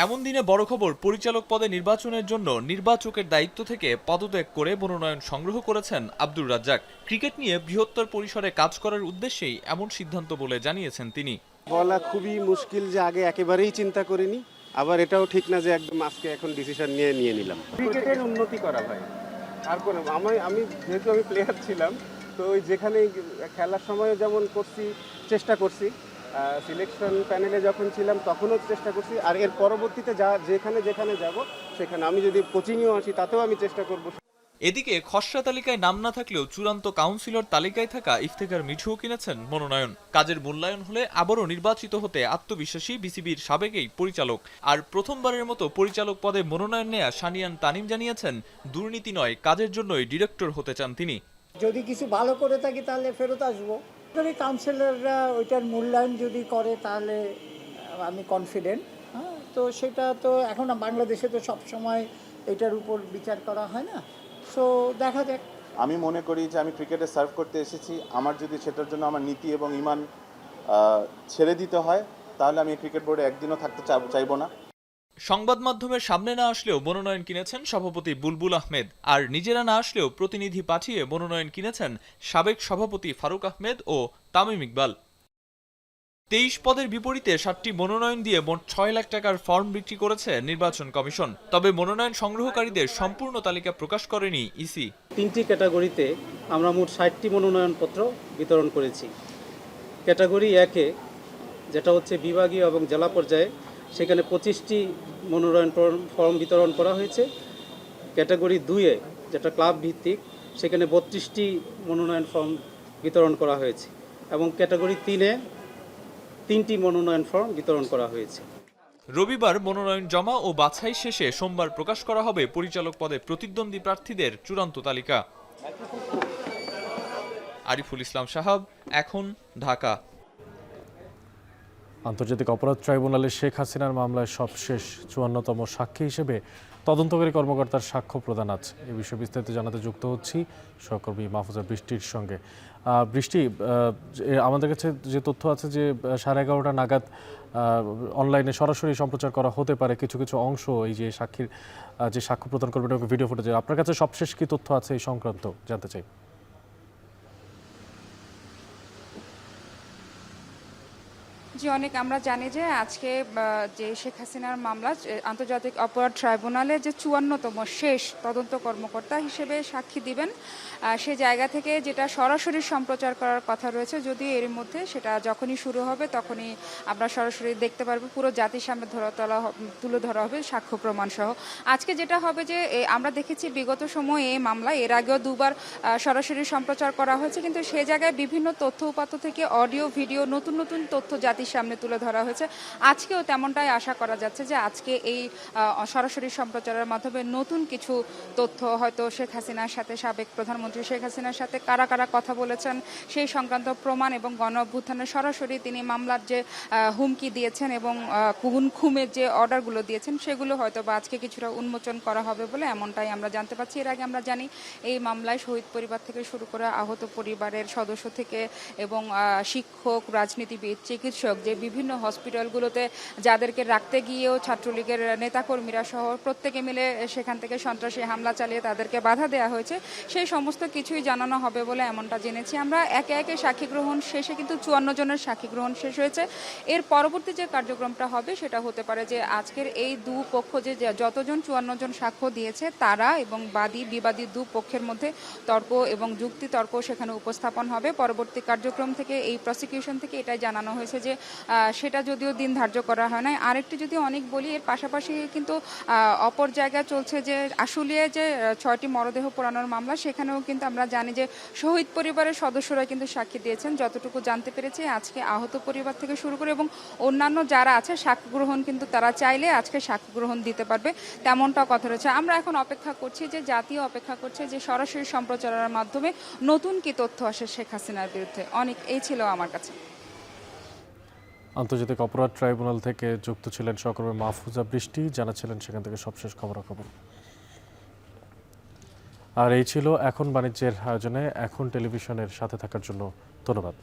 এমন দিনে বড় খবর, পরিচালক পদে নির্বাচনের জন্য নির্বাচকের দায়িত্ব থেকে পদত্যাগ করে মনোনয়ন সংগ্রহ করেছেন আব্দুর রাজ্জাক। ক্রিকেট নিয়ে বৃহত্তর পরিসরে কাজ করার উদ্দেশ্যেই এমন সিদ্ধান্ত বলে জানিয়েছেন তিনি। বলা খুবই মুশকিল যে আগে একেবারেই চিন্তা করিনি, আবার এটাও ঠিক না যে একদম আজকে এখন ডিসিশন নিয়ে নিলাম। ক্রিকেটের উন্নতি করা ভাই, আর কোনো আমি যেহেতু আমি প্লেয়ার ছিলাম, তো ওই যেখানে খেলার সময় যেমন করছি, চেষ্টা করছি, সিলেকশন প্যানেলে যখন ছিলাম তখনও চেষ্টা করছি, আর এর পরবর্তীতে যেখানে যাব সেখানে আমি যদি কোচিংয়েও আসি তাতেও আমি চেষ্টা করব। এদিকে খসড়া তালিকায় নাম না থাকলেও চূড়ান্ত কাউন্সিলর তালিকায় থাকা ইফতেখার মিঠুও কিনেছেন মনোনয়ন। কাজের মূল্যায়ন হলে আবারও নির্বাচিত হতে আত্মবিশ্বাসী বিসিবির সাবেক এই পরিচালক। আর প্রথমবারের মতো পরিচালক পদে মনোনয়ন নেয়া সানিয়ান তানিম জানিয়েছেন, দুর্নীতি নয়, কাজের জন্যই ডিরেক্টর হতে চান তিনি। যদি কিছু ভালো করে থাকি তাহলে ফেরত আসবো। কাউন্সিলররা ওইটার মূল্যায়ন যদি করে তাহলে আমি কনফিডেন্ট। তো সেটা তো এখন বাংলাদেশে তো সবসময় এটার উপর বিচার করা হয় না, সো দেখা যাক। আমি মনে করি যে আমি ক্রিকেটে সার্ভ করতে এসেছি, আমার যদি সেটার জন্য আমার নীতি এবং ইমান ছেড়ে দিতে হয় তাহলে আমি ক্রিকেট বোর্ডে একদিনও থাকতে চাইবো না। সংবাদ মাধ্যমের সামনে না আসলেও মনোনয়ন কিনেছেন সভাপতি বুলবুল আহমেদ, আর নিজেরা না আসলেও প্রতিনিধি পাঠিয়ে মনোনয়ন কিনেছেন সাবেক সভাপতি ফারুক আহমেদ ও তামিম ইকবাল। 23 পদের বিপরীতে 7টি মনোনয়ন দিয়ে মোট 6 লাখ টাকার ফর্ম বিক্রি করেছে নির্বাচন কমিশন। তবে মনোনয়ন সংগ্রহকারীদের সম্পূর্ণ তালিকা প্রকাশ করেনি ইসি। 3টি ক্যাটাগরিতে আমরা মোট 60টি মনোনয়নপত্র বিতরণ করেছি। ক্যাটাগরি 1-এ যেটা হচ্ছে বিভাগীয় এবং জেলা পর্যায়ে, সেখানে 25টি মনোনয়ন ফর্ম বিতরণ করা হয়েছে। ক্যাটাগরি 2-এ যেটা ক্লাব ভিত্তিক, সেখানে 32টি মনোনয়ন ফর্ম বিতরণ করা হয়েছে এবং ক্যাটাগরি 3-এ 3টি মনোনয়ন ফর্ম বিতরণ করা হয়েছে। রবিবার মনোনয়ন জমা ও বাছাই শেষে সোমবার প্রকাশ করা হবে পরিচালক পদে প্রতিদ্বন্দ্বী প্রার্থীদের চূড়ান্ত তালিকা। আরিফুল ইসলাম সাহাব, এখন, ঢাকা। আন্তর্জাতিক অপরাধ ট্রাইব্যুনালে শেখ হাসিনার মামলায় সবশেষ 54তম সাক্ষী হিসেবে তদন্তকারী কর্মকর্তার সাক্ষ্য প্রদান আছে। এই বিষয়ে বিস্তারিত জানাতে যুক্ত হচ্ছি সহকর্মী মাহফুজা বৃষ্টির সঙ্গে। বৃষ্টি, আমাদের কাছে যে তথ্য আছে যে 11:30 নাগাদ অনলাইনে সরাসরি সম্প্রচার করা হতে পারে কিছু কিছু অংশ, এই যে সাক্ষীর যে সাক্ষ্য প্রদান করবে ভিডিও ফুটেজে। আপনার কাছে সবশেষ কি তথ্য আছে এই সংক্রান্ত জানতে চাই। জি, অনেক আমরা জানি যে আজকে যে শেখ হাসিনার মামলা আন্তর্জাতিক অপরাধ ট্রাইব্যুনালে যে 54তম শেষ তদন্ত কর্মকর্তা হিসেবে সাক্ষী দিবেন, সে জায়গা থেকে যেটা সরাসরি সম্প্রচার করার কথা রয়েছে, যদিও এর মধ্যে সেটা যখনই শুরু হবে তখনই আমরা সরাসরি দেখতে পারবো, পুরো জাতির সামনে তুলে ধরা হবে সাক্ষ্য প্রমাণ সহ। আজকে যেটা হবে যে আমরা দেখেছি বিগত সময়ে এই মামলা এর আগেও দুবার সরাসরি সম্প্রচার করা হয়েছে, কিন্তু সে জায়গায় বিভিন্ন তথ্য উপাত্ত থেকে অডিও ভিডিও নতুন নতুন তথ্য জাতির সামনে তুলে ধরা হয়েছে। আজকেও তেমনটাই আশা করা যাচ্ছে যে আজকে এই সরাসরি সম্প্রচারের মাধ্যমে নতুন কিছু তথ্য, হয়তো শেখ হাসিনার সাথে, সাবেক প্রধানমন্ত্রী শেখ হাসিনার সাথে কারা কারা কথা বলেছেন সেই সংক্রান্ত প্রমাণ এবং গণ অভ্যুত্থানে সরাসরি তিনি মামলার যে হুমকি দিয়েছেন এবং খুনের যে অর্ডারগুলো দিয়েছেন সেগুলো হয়তো বা আজকে কিছুটা উন্মোচন করা হবে বলে এমনটাই আমরা জানতে পারছি। এর আগে আমরা জানি এই মামলায় শহীদ পরিবার থেকে শুরু করে আহত পরিবারের সদস্য থেকে এবং শিক্ষক, রাজনীতিবিদ, চিকিৎসক, যে বিভিন্ন হসপিটালগুলোতে যাদেরকে রাখতে গিয়েও ছাত্রলীগের নেতাকর্মীরা সহ প্রত্যেকে মিলে সেখান থেকে সন্ত্রাসী হামলা চালিয়ে তাদেরকে বাধা দেওয়া হয়েছে, সেই সমস্ত কিছুই জানানো হবে বলে এমনটা জেনেছি আমরা। একে একে সাক্ষী গ্রহণ শেষে কিন্তু 54 জনের সাক্ষী গ্রহণ শেষ হয়েছে। এর পরবর্তী যে কার্যক্রমটা হবে সেটা হতে পারে যে আজকের এই দুপক্ষ যে যতজন 54 জন সাক্ষ্য দিয়েছে তারা এবং বিবাদী দুপক্ষের মধ্যে তর্ক এবং যুক্তি তর্ক সেখানে উপস্থাপন হবে। পরবর্তী কার্যক্রম থেকে এই প্রসিকিউশন থেকে এটাই জানানো হয়েছে যে সেটা যদিও দিন ধার্য করা হয় নাই। আরেকটি যদি অনেক বলি, এর পাশাপাশি কিন্তু অপর জায়গায় চলছে যে আশুলিয়ায় যে 6টি মরদেহ পোড়ানোর মামলা, সেখানেও কিন্তু আমরা জানি যে শহীদ পরিবারের সদস্যরা কিন্তু সাক্ষী দিয়েছেন। যতটুকু জানতে পেরেছি আজকে আহত পরিবার থেকে শুরু করে এবং অন্যান্য যারা আছে সাক্ষ্য গ্রহণ কিন্তু তারা চাইলে আজকে সাক্ষ্য গ্রহণ দিতে পারবে, তেমনটা কথা রয়েছে। আমরা এখন অপেক্ষা করছি যে জাতীয় অপেক্ষা করছে যে সরাসরি সম্প্রচারের মাধ্যমে নতুন কি তথ্য আসে শেখ হাসিনার বিরুদ্ধে। অনেক এই ছিল আমার কাছে। আন্তর্জাতিক অপরাধ ট্রাইব্যুনাল থেকে যুক্ত ছিলেন সহকর্মী মাহফুজা বৃষ্টি, জানাচ্ছিলেন সেখান থেকে সবশেষ খবরাখবর। আর এই ছিল এখন বাণিজ্যের আয়োজনে। এখন টেলিভিশনের সাথে থাকার জন্য ধন্যবাদ।